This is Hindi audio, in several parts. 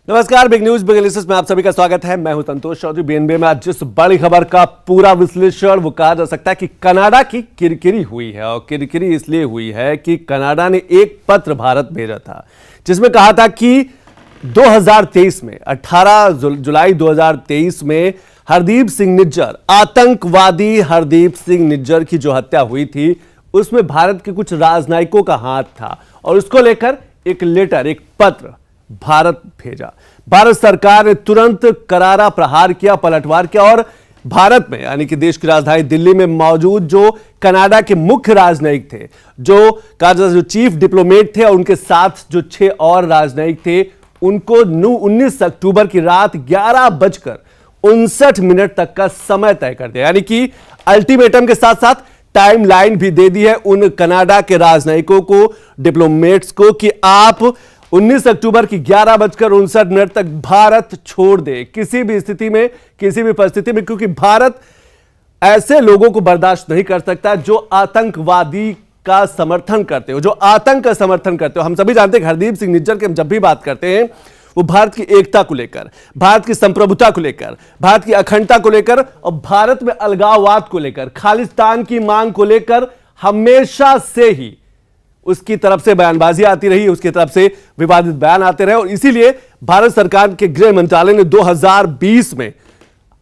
नमस्कार, बिग न्यूज बिग एनालिसिस में आप सभी का स्वागत है। मैं हूं संतोष चौधरी। बीएनबी में आज जिस बड़ी खबर का पूरा विश्लेषण वो कहा जा सकता है कि कनाडा की किरकिरी हुई है, और किरकिरी इसलिए हुई है कि कनाडा ने एक पत्र भारत भेजा था जिसमें कहा था कि 2023 में 18 जुलाई 2023 में हरदीप सिंह निज्जर, आतंकवादी हरदीप सिंह निज्जर की जो हत्या हुई थी उसमें भारत के कुछ राजनयिकों का हाथ था, और उसको लेकर एक लेटर, एक पत्र भारत भेजा। भारत सरकार ने तुरंत करारा प्रहार किया, पलटवार किया, और भारत में यानी कि देश की राजधानी दिल्ली में मौजूद जो कनाडा के मुख्य राजनयिक थे, जो चीफ डिप्लोमेट थे, और उनके साथ जो 6 और राजनयिक थे, उनको 19 अक्टूबर की रात 11:59 तक का समय तय कर दिया। यानी कि अल्टीमेटम के साथ साथ टाइमलाइन भी दे दी है उन कनाडा के राजनयिकों को, डिप्लोमेट्स को, कि आप 19 अक्टूबर की 11:59 तक भारत छोड़ दे किसी भी स्थिति में, किसी भी परिस्थिति में, क्योंकि भारत ऐसे लोगों को बर्दाश्त नहीं कर सकता जो आतंकवादी का समर्थन करते हो, जो आतंक का समर्थन करते हो। हम सभी जानते हैं कि हरदीप सिंह निज्जर के हम जब भी बात करते हैं वो भारत की एकता को लेकर, भारत की संप्रभुता को लेकर, भारत की अखंडता को लेकर, और भारत में अलगाववाद को लेकर, खालिस्तान की मांग को लेकर हमेशा से ही उसकी तरफ से बयानबाजी आती रही, उसकी तरफ से विवादित बयान आते रहे, और इसीलिए भारत सरकार के गृह मंत्रालय ने 2020 में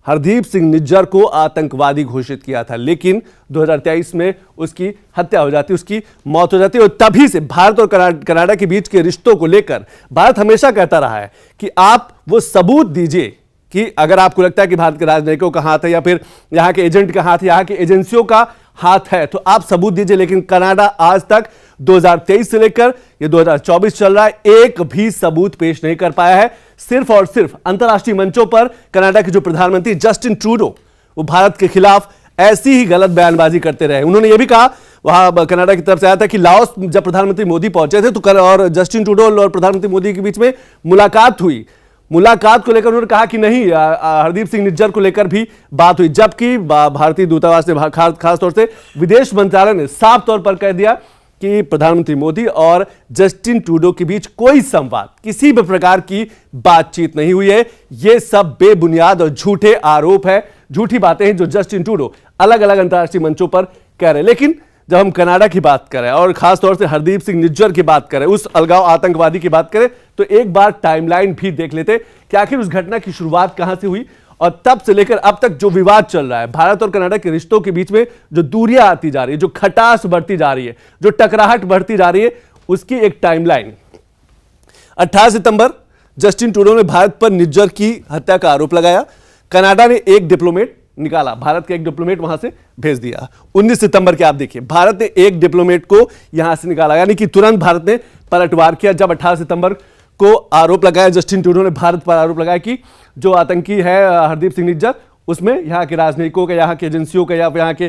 हरदीप सिंह निज्जर को आतंकवादी घोषित किया था। लेकिन 2023 में उसकी हत्या हो जाती, उसकी मौत हो जाती, और तभी से भारत और कनाडा के बीच के रिश्तों को लेकर भारत हमेशा कहता रहा है कि आप वो सबूत दीजिए कि अगर आपको लगता है कि भारत के राजनयिकों का हाथ है, या फिर यहां के एजेंट का हाथ, यहां की एजेंसियों का हाथ है, तो आप सबूत दीजिए। लेकिन कनाडा आज तक 2023 से लेकर ये 2024 चल रहा है, एक भी सबूत पेश नहीं कर पाया है। सिर्फ और सिर्फ अंतर्राष्ट्रीय मंचों पर कनाडा के जो प्रधानमंत्री जस्टिन ट्रूडो, वो भारत के खिलाफ ऐसी ही गलत बयानबाजी करते रहे। उन्होंने ये भी कहा, वहां कनाडा की तरफ से आया था कि लाओस जब प्रधानमंत्री मोदी पहुंचे थे तो और जस्टिन ट्रूडो और प्रधानमंत्री मोदी के बीच में मुलाकात हुई। मुलाकात को लेकर उन्होंने कहा कि नहीं, हरदीप सिंह निज्जर को लेकर भी बात हुई, जबकि भारतीय दूतावास ने, खास तौर से विदेश मंत्रालय ने साफ तौर पर कह दिया कि प्रधानमंत्री मोदी और जस्टिन ट्रूडो के बीच कोई संवाद, किसी भी प्रकार की बातचीत नहीं हुई है। यह सब बेबुनियाद और झूठे आरोप है, झूठी बातें हैं जो जस्टिन ट्रूडो अलग अलग अंतर्राष्ट्रीय मंचों पर कह रहे हैं। लेकिन जब हम कनाडा की बात करें और खासतौर से हरदीप सिंह निज्जर की बात करें, उस अलगाव आतंकवादी की बात करें, तो एक बार टाइमलाइन भी देख लेते कि आखिर उस घटना की शुरुआत कहां से हुई, और तब से लेकर अब तक जो विवाद चल रहा है, भारत और कनाडा के रिश्तों के बीच में जो दूरियां आती जा रही है, जो खटास बढ़ती जा रही है, जो टकराहट बढ़ती जा रही है, उसकी एक टाइमलाइन। 18 सितंबर जस्टिन ट्रूडो ने भारत पर निज्जर की हत्या का आरोप लगाया। कनाडा ने एक डिप्लोमेट निकाला, भारत के एक डिप्लोमेट वहां से भेज दिया। 19 सितंबर के आप देखिए, भारत ने एक डिप्लोमेट को यहां से निकाला, यानी कि तुरंत भारत ने पलटवार किया। जब 18 सितंबर को आरोप लगाया, जस्टिन ट्रूडो ने भारत पर आरोप लगाया कि जो आतंकी है हरदीप सिंह निज्जर, उसमें यहां के राजनयिकों का, यहां के एजेंसियों का, या यहां के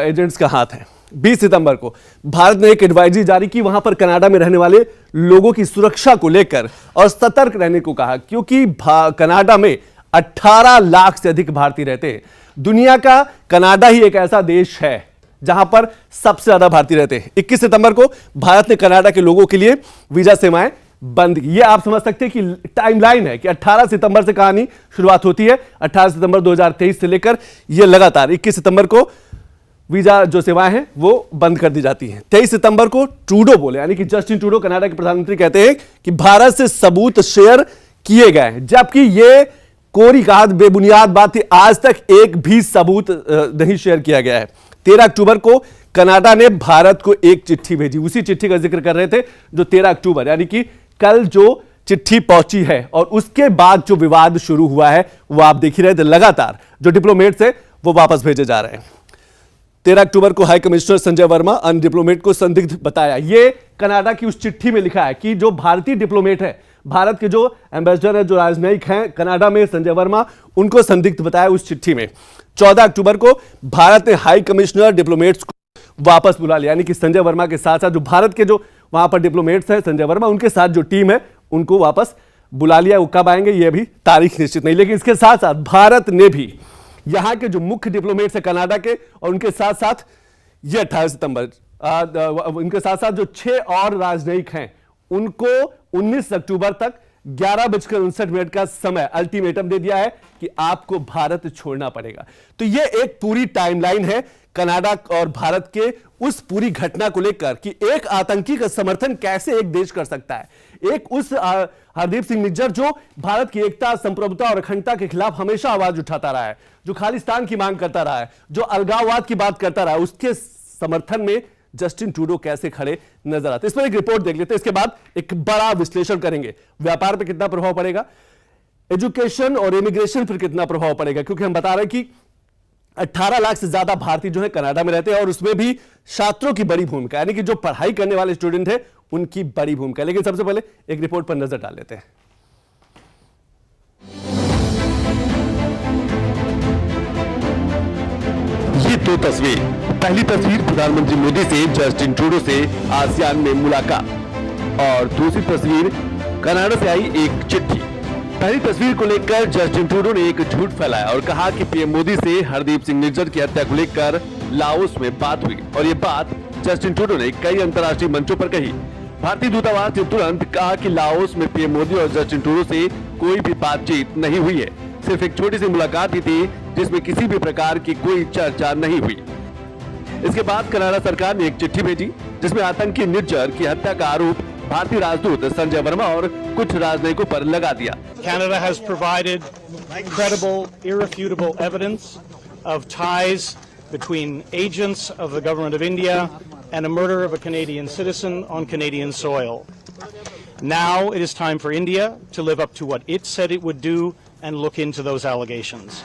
एजेंट्स का हाथ है। 20 सितंबर को भारत ने एक एडवाइजरी जारी की, वहां पर कनाडा में रहने वाले लोगों की सुरक्षा को लेकर और सतर्क रहने को कहा, क्योंकि कनाडा में 18 लाख से अधिक भारतीय रहते हैं। दुनिया का कनाडा ही एक ऐसा देश है जहां पर सबसे ज्यादा भारतीय रहते हैं। 21 सितंबर को भारत ने कनाडा के लोगों के लिए वीजा सेवाएं बंद की। ये आप समझ सकते हैं कि टाइमलाइन है कि 18 सितंबर से कहानी शुरुआत होती है। 18 सितंबर 2023 से लेकर ये लगातार 21 सितंबर को वीजा जो सेवाएं हैं वो बंद कर दी जाती हैं। 23 सितंबर को ट्रूडो बोले, यानी कि जस्टिन ट्रूडो कनाडा के प्रधानमंत्री कहते हैं कि भारत से सबूत शेयर किए गए हैं, जबकि ये कोरी कहावत, बेबुनियाद बात थी। आज तक एक भी सबूत नहीं शेयर किया गया है। 13 अक्टूबर को कनाडा ने भारत को एक चिट्ठी भेजी, उसी चिट्ठी का जिक्र कर रहे थे जो 13 अक्टूबर यानी कि कल जो चिट्ठी पहुंची है, और उसके बाद जो विवाद शुरू हुआ है वो आप देख ही रहे थे। लगातार जो डिप्लोमेट्स है वो वापस भेजे जा रहे हैं। 13 अक्टूबर को हाई कमिश्नर संजय वर्मा अन्य डिप्लोमेट को संदिग्ध बताया। यह कनाडा की उस चिट्ठी में लिखा है कि जो भारतीय डिप्लोमेट है, भारत के जो एम्बेसडर है, जो राजनयिक हैं कनाडा में, संजय वर्मा, उनको संदिग्ध बताया उस चिट्ठी में। 14 अक्टूबर को भारत ने हाई कमिश्नर डिप्लोमेट्स को वापस बुला लिया, यानी कि संजय वर्मा के साथ साथ जो भारत के जो वहां पर डिप्लोमेट्स हैं, संजय वर्मा, उनके साथ जो टीम है उनको वापस बुला लिया। वो कब आएंगे ये भी तारीख निश्चित नहीं। लेकिन इसके साथ साथ भारत ने भी यहां के जो मुख्य डिप्लोमेट्स हैं कनाडा के, और उनके साथ साथ ये 18 सितंबर उनके साथ साथ जो 6 और राजनयिक हैं उनको 19 अक्टूबर तक 11:59 का समय अल्टीमेटम दे दिया है कि आपको भारत छोड़ना पड़ेगा। तो यह एक पूरी टाइमलाइन है कनाडा और भारत के उस पूरी घटना को लेकर कि एक आतंकी का समर्थन कैसे एक देश कर सकता है। एक उस हरदीप सिंह निज्जर जो भारत की एकता, संप्रभुता और अखंडता के खिलाफ हमेशा आवाज उठाता रहा है, जो खालिस्तान की मांग करता रहा है, जो अलगाववाद की बात करता रहा है, उसके समर्थन में जस्टिन ट्रूडो कैसे खड़े नजर आते। इस पर एक रिपोर्ट देख लेते हैं, इसके बाद एक बड़ा विश्लेषण करेंगे। व्यापार पर कितना प्रभाव पड़ेगा, एजुकेशन और इमिग्रेशन पर कितना प्रभाव पड़ेगा, क्योंकि हम बता रहे हैं कि 18 लाख से ज्यादा भारतीय जो है कनाडा में रहते हैं और उसमें भी छात्रों की बड़ी भूमिका, यानी कि जो पढ़ाई करने वाले स्टूडेंट है उनकी बड़ी भूमिका। लेकिन सबसे पहले एक रिपोर्ट पर नजर डाल लेते हैं। ये दो तस्वीर, पहली तस्वीर प्रधानमंत्री मोदी से जस्टिन ट्रूडो से आसियान में मुलाकात और दूसरी तस्वीर कनाडा से आई एक चिट्ठी। पहली तस्वीर को लेकर जस्टिन ट्रूडो ने एक झूठ फैलाया और कहा कि पीएम मोदी से हरदीप सिंह निज्जर की हत्या को लेकर लाओस में बात हुई और ये बात जस्टिन ट्रूडो ने कई अंतर्राष्ट्रीय मंचों पर कही। भारतीय दूतावास ने तुरंत कहा कि लाओस में पीएम मोदी और जस्टिन ट्रूडो से कोई भी बातचीत नहीं हुई है, सिर्फ एक छोटी सी मुलाकात ही थी जिसमें किसी भी प्रकार की कोई चर्चा नहीं हुई। इसके बाद कनाडा सरकार ने एक चिट्ठी भेजी जिसमें आतंकी निज्जर की हत्या का आरोप भारतीय राजदूत संजय वर्मा और कुछ राजनयिकों पर लगा दिया। Canada has provided credible, irrefutable evidence of ties between agents of the government of India and a murder of a Canadian citizen on Canadian soil. Now it is time for India to live up to what it said it would do and look into those allegations.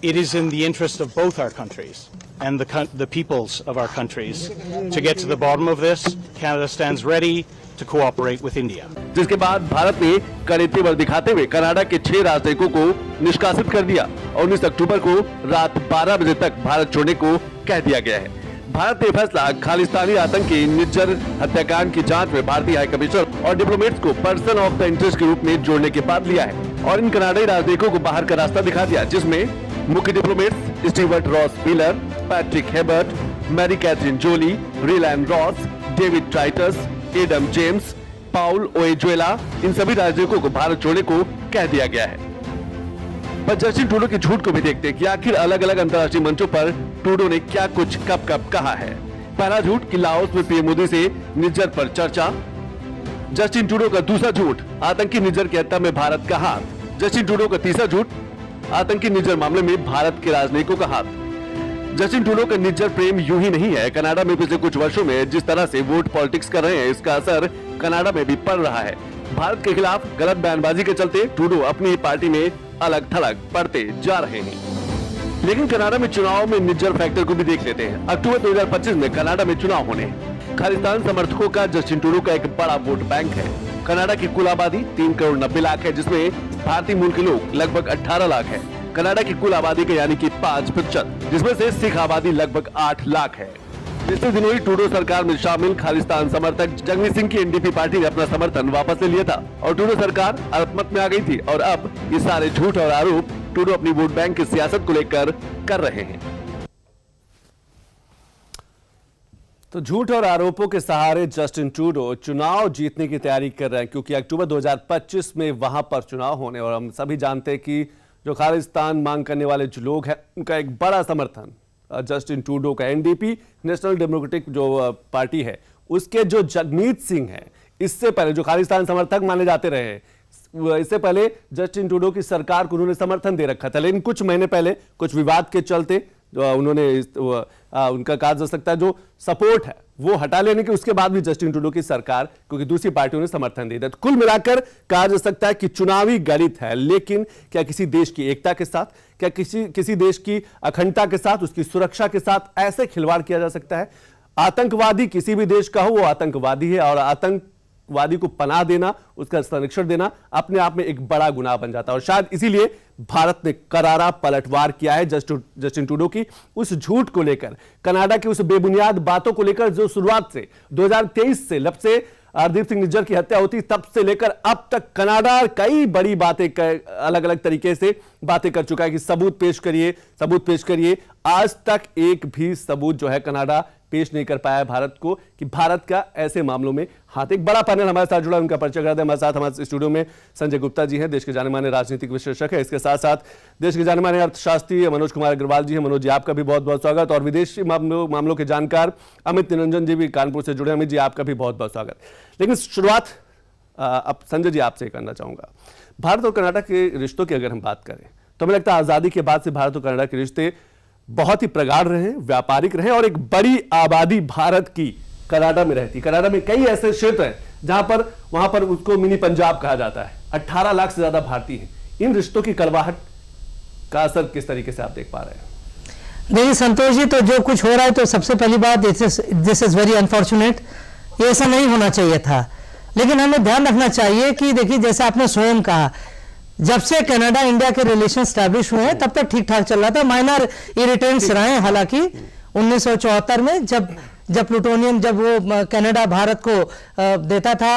It is in the interest of both our countries and the peoples of our countries to get to the bottom of this. Canada stands ready to cooperate with India. जिसके बाद भारत ने कड़े तेवर दिखाते हुए कनाडा के 6 राजनयिकों को निष्कासित कर दिया और 19 अक्टूबर को रात 12 बजे तक भारत छोड़ने को कह दिया गया है। भारत ने फैसला खालिस्तानी आतंकी निज्जर हत्याकांड की जांच में भारतीय हाई कमिश्नर और डिप्लोमेट्स को पर्सन ऑफ द इंटरेस्ट के रूप में जोड़ने के बाद लिया है और इन कनाडाई राजनयिकों को बाहर का रास्ता दिखा दिया, जिसमें मुख्य diplomats Stewart Ross Pillar, Patrick Hebert, Mary Catherine Jolie, Rylan Ross, David Tritus, Adam James, Paul Oyuela, इन सभी राजनयिकों को भारत छोड़ने को कह दिया गया है। पर जस्टिन ट्रूडो की झूठ को भी देखते हैं कि आखिर अलग अलग अंतर्राष्ट्रीय मंचों पर ट्रूडो ने क्या कुछ कब कब कहा है। पहला झूठ कि लाओस में पीएम मोदी से निज्जर पर चर्चा। जस्टिन ट्रूडो का दूसरा झूठ, आतंकी निज्जर की हत्या में भारत का हाथ। जस्टिन ट्रूडो का तीसरा झूठ, आतंकी निज्जर मामले में भारत के राजनयिकों का हाथ। जस्टिन ट्रूडो का निज्जर प्रेम यूं ही नहीं है। कनाडा में पिछले कुछ वर्षों में जिस तरह से वोट पॉलिटिक्स कर रहे हैं, इसका असर कनाडा में भी पड़ रहा है। भारत के खिलाफ गलत बयानबाजी के चलते ट्रूडो अपनी ही पार्टी में अलग थलग पड़ते जा रहे हैं। लेकिन कनाडा में चुनाव में निज्जर फैक्टर को भी देख लेते हैं। अक्टूबर 2025 में कनाडा में चुनाव होने हैं। खालिस्तान समर्थकों का जस्टिन ट्रूडो का एक बड़ा वोट बैंक है। कनाडा की कुल आबादी 3 करोड़ 90 लाख है, जिसमें भारतीय मूल के लोग लगभग 18 लाख है। कनाडा की कुल आबादी का यानी कि 5%, जिसमें से सिख आबादी लगभग 8 लाख है। पिछले दिनों ही ट्रूडो सरकार में शामिल खालिस्तान समर्थक जगमीत सिंह की एनडीपी पार्टी ने अपना समर्थन वापस ले लिया था और ट्रूडो सरकार अल्पमत में आ गई थी और अब ये सारे झूठ और आरोप ट्रूडो अपनी वोट बैंक की सियासत को लेकर कर रहे हैं। तो झूठ और आरोपों के सहारे जस्टिन ट्रूडो चुनाव जीतने की तैयारी कर रहे हैं, क्योंकि अक्टूबर 2025 में वहां पर चुनाव होने और हम सभी जानते हैं कि जो खालिस्तान मांग करने वाले जो लोग हैं उनका एक बड़ा समर्थन जस्टिन ट्रूडो का, एनडीपी नेशनल डेमोक्रेटिक जो पार्टी है उसके जो जगमीत सिंह है, इससे पहले जो खालिस्तान समर्थक माने जाते रहे, इससे पहले जस्टिन ट्रूडो की सरकार को उन्होंने समर्थन दे रखा था। लेकिन कुछ महीने पहले कुछ विवाद के चलते उन्होंने उनका कहा जा सकता है जो सपोर्ट है वो हटा लेने के उसके बाद भी जस्टिन ट्रूडो की सरकार, क्योंकि दूसरी पार्टियों ने समर्थन दे दिया। तो कुल मिलाकर कहा जा सकता है कि चुनावी गणित है, लेकिन क्या किसी देश की एकता के साथ, क्या किसी देश की अखंडता के साथ, उसकी सुरक्षा के साथ ऐसे खिलवाड़ किया जा सकता है? आतंकवादी किसी भी देश का हो वो आतंकवादी है और आतंकवादी को पनाह देना, उसका संरक्षण देना अपने आप में एक बड़ा गुनाह बन जाता है और शायद इसीलिए भारत ने करारा पलटवार किया है जस्टिन ट्रूडो की उस झूठ को लेकर, कनाडा की उस बेबुनियाद बातों को लेकर जो शुरुआत से 2023 से जब से हरदीप सिंह निज्जर की हत्या होती तब से लेकर अब तक कनाडा कई बड़ी बातें अलग अलग तरीके से बातें कर चुका है कि सबूत पेश करिए। आज तक एक भी सबूत जो है कनाडा पेश नहीं कर पाया है भारत को कि भारत का ऐसे मामलों में हाथ। एक बड़ा पैनल हमारे साथ जुड़ा, उनका परिचय कर दे। हमारे साथ हमारे स्टूडियो में संजय गुप्ता जी हैं, देश के जाने माने राजनीतिक विश्लेषक है। इसके साथ साथ देश के जाने माने अर्थशास्त्री मनोज कुमार अग्रवाल जी हैं। मनोज जी, आपका भी बहुत बहुत स्वागत। और विदेशी मामलों के जानकार अमित निरंजन जी भी कानपुर से जुड़े। अमित जी, आपका भी बहुत बहुत स्वागत। लेकिन शुरुआत अब संजय जी आपसे करना चाहूंगा। भारत और कनाडा के रिश्तों की अगर हम बात करें तो हमें लगता है आजादी के बाद से भारत और कनाडा के रिश्ते बहुत ही प्रगाढ़ रहे, व्यापारिक रहे, और एक बड़ी आबादी भारत की कनाडा में रहती। कनाडा में कई ऐसे क्षेत्र हैं जहां पर वहां पर उसको मिनी पंजाब कहा जाता है। 18 लाख से ज्यादा भारतीय हैं। इन रिश्तों की कड़वाहट का असर किस तरीके से आप देख पा रहे हैं? देखिए संतोष जी, तो जो कुछ हो रहा है तो सबसे पहली बात दिस इज वेरी अनफॉर्चुनेट। ये ऐसा नहीं होना चाहिए था, लेकिन हमें ध्यान रखना चाहिए कि देखिए जैसे आपने स्वयं कहा, जब से कनाडा इंडिया के रिलेशन स्टैब्लिश हुए हैं तब तक ठीक ठाक चल रहा था। माइनर इरिटेंट्स रहे, हालांकि 1974 में जब प्लूटोनियम, जब वो कनाडा भारत को देता था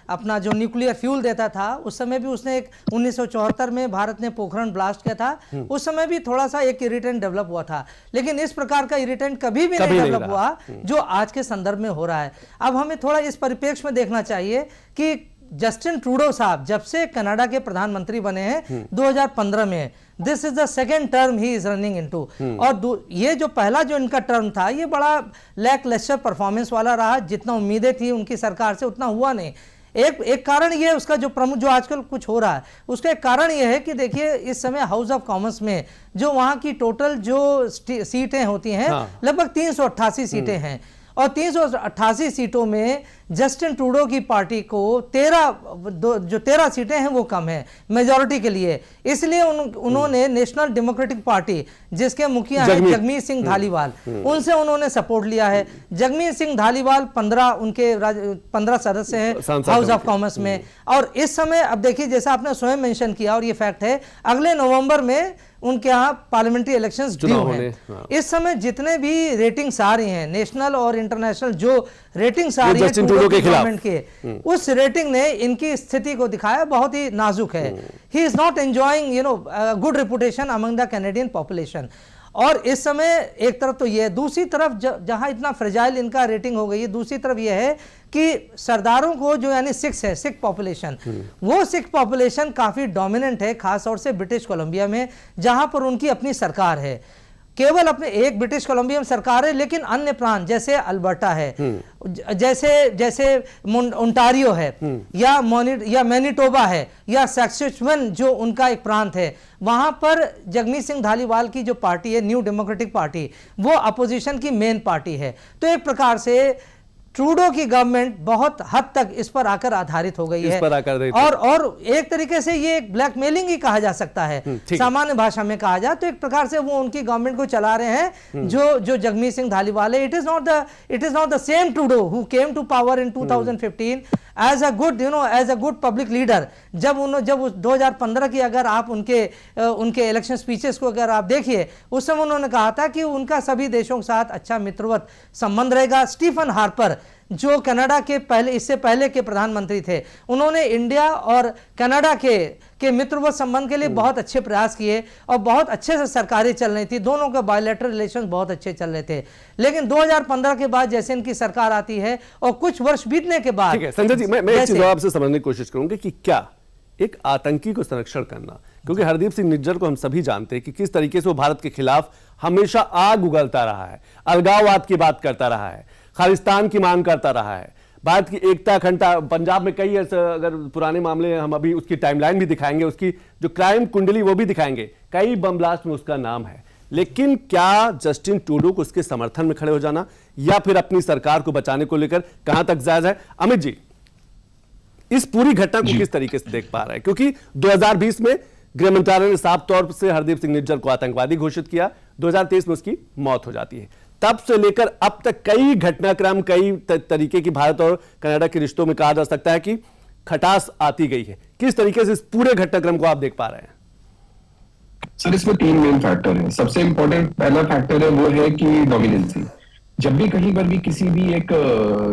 अपना जो न्यूक्लियर फ्यूल देता था, उस समय भी उसने एक 1974 में भारत ने पोखरण ब्लास्ट किया था। उस समय भी थोड़ा सा एक इरिटेंट डेवलप हुआ था, लेकिन इस प्रकार का इरिटेंट कभी भी नहीं डेवलप हुआ जो आज के संदर्भ में हो रहा है। अब हमें थोड़ा इस परिप्रेक्ष्य में देखना चाहिए कि जस्टिन ट्रूडो साहब जब से कनाडा के प्रधानमंत्री बने हैं 2015 में, this is the second term he is running into, और ये जो पहला जो इनका टर्म था ये बड़ा लैक लेस्टर परफॉर्मेंस वाला रहा। जितना उम्मीदें थी उनकी सरकार से उतना हुआ नहीं। एक कारण ये है उसका, जो प्रमुख जो आजकल कुछ हो रहा है उसका एक कारण ये है कि देखिए इस समय हाउस ऑफ कॉमन्स में जो वहां की टोटल जो सीटें होती हैं लगभग 388 सीटें हैं, और 388 सीटों में जस्टिन ट्रूडो की पार्टी को 13 सीटें हैं वो कम है मेजॉरिटी के लिए। इसलिए उन्होंने नेशनल डेमोक्रेटिक पार्टी, जिसके मुखिया हैं जगमीत सिंह धालीवाल, उनसे उन्होंने सपोर्ट लिया है। जगमीत सिंह धालीवाल 15 सदस्य हैं हाउस ऑफ कॉमन्स में। और इस समय अब देखिए जैसा आपने स्वयं मेंशन किया, और ये फैक्ट है, अगले नवंबर में उनके यहाँ पार्लियामेंट्री इलेक्शंस ड्यू हैं। इस समय जितने भी रेटिंग्स आ रही हैं, नेशनल और इंटरनेशनल जो रेटिंग्स आ रही है गवर्नमेंट के, उस रेटिंग ने इनकी स्थिति को दिखाया बहुत ही नाजुक है। He is not enjoying good reputation among the Canadian population. और इस समय एक तरफ तो ये, दूसरी तरफ जहां इतना फ्रेजाइल इनका रेटिंग हो गई है, दूसरी तरफ यह है कि सरदारों को जो यानी सिख पॉपुलेशन, वो सिख पॉपुलेशन काफी डोमिनेंट है, खासतौर से ब्रिटिश कोलंबिया में, जहां पर उनकी अपनी सरकार है। केवल अपने एक ब्रिटिश कोलंबिया में सरकार है, लेकिन अन्य प्रांत जैसे अल्बर्टा है, जैसे ओंटारियो है, या मैनिटोबा है, या सैस्कैचुअन जो उनका एक प्रांत है, वहां पर जगमीत सिंह धालीवाल की जो पार्टी है न्यू डेमोक्रेटिक पार्टी, वो अपोजिशन की मेन पार्टी है। तो एक प्रकार से ट्रूडो की गवर्नमेंट बहुत हद तक इस पर आकर आधारित हो गई है, और एक तरीके से ये एक ब्लैकमेलिंग ही कहा जा सकता है, सामान्य भाषा में कहा जाए तो। एक प्रकार से वो उनकी गवर्नमेंट को चला रहे हैं जो जगमीत सिंह धालीवाल है। It is not the same Trudeau who came to power in 2015 as a good public leader. जब 2015 की अगर आप उनके इलेक्शन स्पीचेस को अगर आप देखिए, उस समय उन्होंने कहा था कि उनका सभी देशों के साथ अच्छा मित्रवत संबंध रहेगा। स्टीफन हार्पर जो कनाडा के इससे पहले के प्रधानमंत्री थे, उन्होंने इंडिया और कनाडा के मित्रवत संबंध के लिए बहुत अच्छे प्रयास किए, और बहुत अच्छे से सरकारें चल रही थी, दोनों के बायलैटरल रिलेशंस बहुत अच्छे चल रहे थे। लेकिन 2015 के बाद जैसे इनकी सरकार आती है और कुछ वर्ष बीतने के बाद, ठीक है संजय जी, मैं एक चीज आपसे समझने की कोशिश करूंगी कि क्या एक आतंकी को संरक्षण करना, क्योंकि हरदीप सिंह निज्जर को हम सभी जानते हैं कि किस तरीके से वो भारत के खिलाफ हमेशा आग उगलता रहा है, अलगाववाद की बात करता रहा है, खालिस्तान की मांग करता रहा है, भारत की एकता अखंडता। पंजाब में कई ऐसे अगर पुराने मामले हैं, हम अभी उसकी टाइमलाइन भी दिखाएंगे, उसकी जो क्राइम कुंडली वो भी दिखाएंगे, कई बम ब्लास्ट में उसका नाम है। लेकिन क्या जस्टिन ट्रूडो को उसके समर्थन में खड़े हो जाना, या फिर अपनी सरकार को बचाने को लेकर कहां तक जायज है? अमित जी, इस पूरी घटना को किस तरीके से देख पा रहे हैं? क्योंकि 2020 में गृह मंत्रालय ने साफ तौर से हरदीप सिंह निज्जर को आतंकवादी घोषित किया, 2023 में उसकी मौत हो जाती है। तब से लेकर अब तक कई घटनाक्रम, कई तरीके की भारत और कनाडा के रिश्तों में कहा जा सकता है कि खटास आती गई है। किस तरीके से इस पूरे घटनाक्रम को आप देख पा रहे हैं? सर, इसमें 3 मेन फैक्टर हैं। सबसे इंपॉर्टेंट पहला फैक्टर है वो है कि डोमिनेंसी। जब भी कहीं पर भी किसी भी एक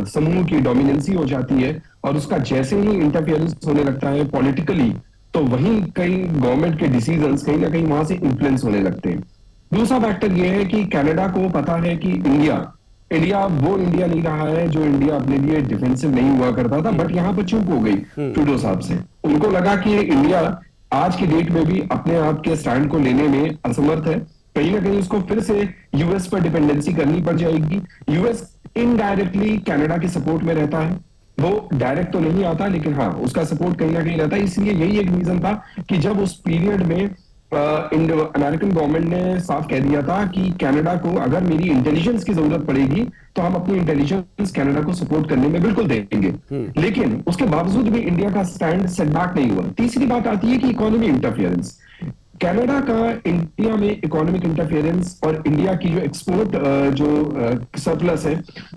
समूह की डोमिनेंसी हो जाती है और उसका जैसे ही इंटरफेरेंस होने लगता है पॉलिटिकली, तो वहीं कई गवर्नमेंट के डिसीजंस कहीं ना कहीं वहां से इन्फ्लुएंस होने लगते हैं। दूसरा फैक्टर यह है कि कनाडा को पता है कि इंडिया इंडिया वो इंडिया नहीं रहा है जो इंडिया अपने लिए डिफेंसिव नहीं हुआ करता था, बट यहाँ पर चूक हो गई ट्रूडो साहब से। उनको लगा कि इंडिया आज की डेट में भी अपने आप के स्टैंड को लेने में असमर्थ है, कहीं ना कहीं उसको फिर से यूएस पर डिपेंडेंसी करनी पड़ जाएगी। यूएस इनडायरेक्टली कनाडा के सपोर्ट में रहता है, वो डायरेक्ट तो नहीं आता लेकिन हाँ उसका सपोर्ट कहीं ना कहीं रहता है। इसलिए यही एक रीजन था कि जब उस पीरियड में अमेरिकन गवर्नमेंट ने साफ कह दिया था कि कनाडा को अगर मेरी इंटेलिजेंस की जरूरत पड़ेगी तो हम अपनी इंटेलिजेंस कनाडा को सपोर्ट करने में बिल्कुल देंगे, लेकिन उसके बावजूद भी इंडिया का स्टैंड सेटबैक नहीं हुआ। तीसरी बात आती है कि इकोनॉमी इंटरफेरेंस। कनाडा का इंडिया में इकोनॉमिक इंटरफेरेंस और इंडिया की जो एक्सपोर्ट जो सरप्लस है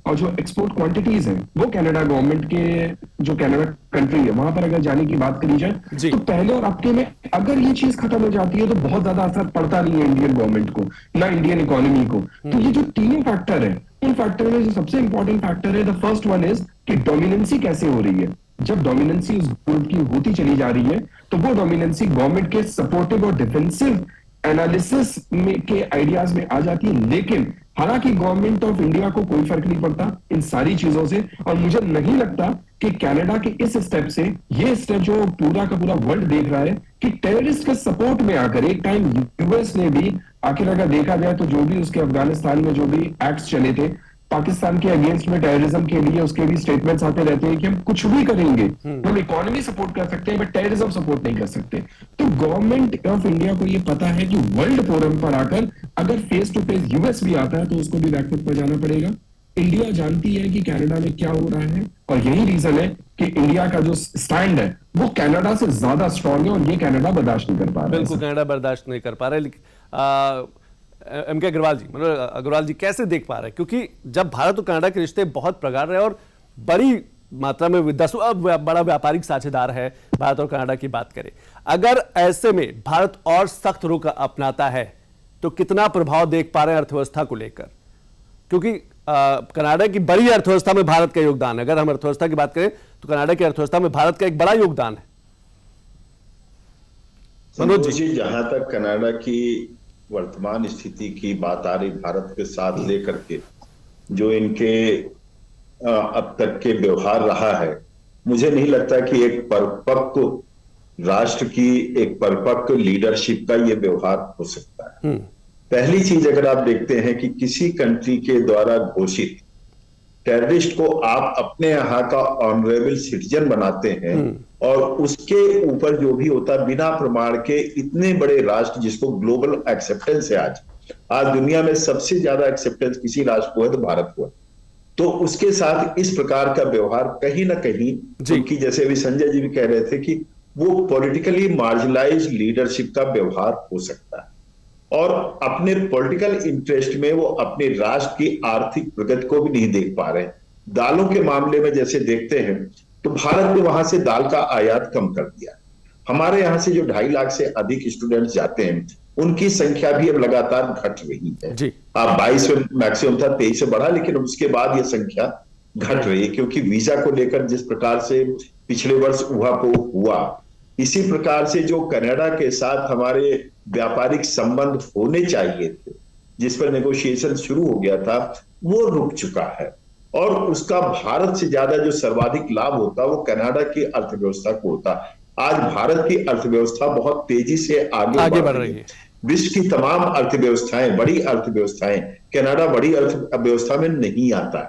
और जो एक्सपोर्ट क्वांटिटीज है वो कनाडा गवर्नमेंट के जो कनाडा कंट्री है वहां पर अगर जाने की बात करी जाए तो पहले और अब के में अगर ये चीज खत्म हो जाती है तो बहुत ज्यादा असर पड़ता नहीं है इंडियन गवर्नमेंट को ना इंडियन इकोनॉमी को। तो ये जो तीनों फैक्टर है, इन फैक्टर में जो सबसे इंपॉर्टेंट फैक्टर है, द फर्स्ट वन इज कि डोमिनेंसी कैसे हो रही है। जब डोमिनेंसी उस ग्रुप की होती चली जा रही है तो वो डोमिनेंसी गवर्नमेंट के सपोर्टिव और डिफेंसिव एनालिसिस में के आइडियाज में आ जाती है। लेकिन हालांकि गवर्नमेंट ऑफ इंडिया को कोई फर्क नहीं पड़ता इन सारी चीजों से, और मुझे नहीं लगता कि कनाडा के इस स्टेप से, ये स्टेप जो पूरा का पूरा वर्ल्ड देख रहा है कि टेररिस्ट के सपोर्ट में आकर, एक टाइम यूएस ने भी आखिर अगर देखा जाए तो जो भी उसके अफगानिस्तान में जो भी एक्ट्स चले थे पाकिस्तान के अगेंस्ट में टेररिज्म के लिए, उसके भी स्टेटमेंट्स आते रहते हैं कि हम कुछ भी करेंगे, हम इकोनॉमी सपोर्ट कर सकते हैं बट टेररिज्म सपोर्ट नहीं कर सकते। तो गवर्नमेंट ऑफ इंडिया को ये पता है कि वर्ल्ड फोरम पर आकर अगर फेस टू फेस यूएस भी आता है तो उसको भी बैकफुट पर जाना पड़ेगा। इंडिया जानती है कि कनाडा में क्या हो रहा है और यही रीजन है कि इंडिया का जो स्टैंड है वो कनाडा से ज्यादा स्ट्रांग है और ये कनाडा बर्दाश्त नहीं कर पा रहा है। बिल्कुल कनाडा बर्दाश्त नहीं कर पा रहा है। लेकिन एम के अग्रवाल जी, मतलब अग्रवाल जी कैसे देख पा रहे हैं, क्योंकि जब भारत और कनाडा के रिश्ते बहुत प्रगाढ़ रहे और बड़ी मात्रा में 10वां बड़ा व्यापारिक साझेदार है भारत और कनाडा की बात करें, अगर ऐसे में भारत और सख्त रुख अपनाता है तो कितना प्रभाव देख पा रहे हैं अर्थव्यवस्था को लेकर, क्योंकि कनाडा की बड़ी अर्थव्यवस्था में भारत का योगदान है। अगर हम अर्थव्यवस्था की बात करें तो कनाडा की अर्थव्यवस्था में भारत का एक बड़ा योगदान है। मनोज जी, जहां तक कनाडा की वर्तमान स्थिति की बात आ रही भारत के साथ लेकर के, जो इनके अब तक के व्यवहार रहा है, मुझे नहीं लगता कि एक परिपक्व राष्ट्र की, एक परिपक्व लीडरशिप का ये व्यवहार हो सकता है। पहली चीज, अगर आप देखते हैं कि किसी कंट्री के द्वारा घोषित टेररिस्ट को आप अपने यहाँ का ऑनरेबल सिटीजन बनाते हैं और उसके ऊपर जो भी होता है बिना प्रमाण के, इतने बड़े राष्ट्र जिसको ग्लोबल एक्सेप्टेंस है, आज दुनिया में सबसे ज्यादा एक्सेप्टेंस किसी राष्ट्र को है तो भारत को है, तो उसके साथ इस प्रकार का व्यवहार कहीं ना कहीं, क्योंकि जैसे अभी संजय जी भी कह रहे थे कि वो पॉलिटिकली मार्जिनलाइज लीडरशिप का व्यवहार हो सकता है और अपने पॉलिटिकल इंटरेस्ट में वो अपने राष्ट्र की आर्थिक प्रगति को भी नहीं देख पा रहे हैं। दालों के मामले में जैसे देखते हैं तो भारत ने वहां से दाल का आयात कम कर दिया। हमारे यहां से जो 2.5 लाख से अधिक स्टूडेंट्स जाते हैं उनकी संख्या भी अब लगातार घट रही है। अब 22 में मैक्सिमम था, 23 से बढ़ा, लेकिन उसके बाद ये संख्या घट रही है क्योंकि वीजा को लेकर जिस प्रकार से पिछले वर्ष ऊहापोह हुआ, इसी प्रकार से जो कनाडा के साथ हमारे व्यापारिक संबंध होने चाहिए थे, जिस पर नेगोशिएशन शुरू हो गया था, वो रुक चुका है और उसका भारत से ज्यादा जो सर्वाधिक लाभ होता वो कनाडा की अर्थव्यवस्था को होता। आज भारत की अर्थव्यवस्था बहुत तेजी से आगे बढ़ रही है। विश्व की तमाम अर्थव्यवस्थाएं, बड़ी अर्थव्यवस्थाएं, कनाडा बड़ी अर्थव्यवस्था में नहीं आता।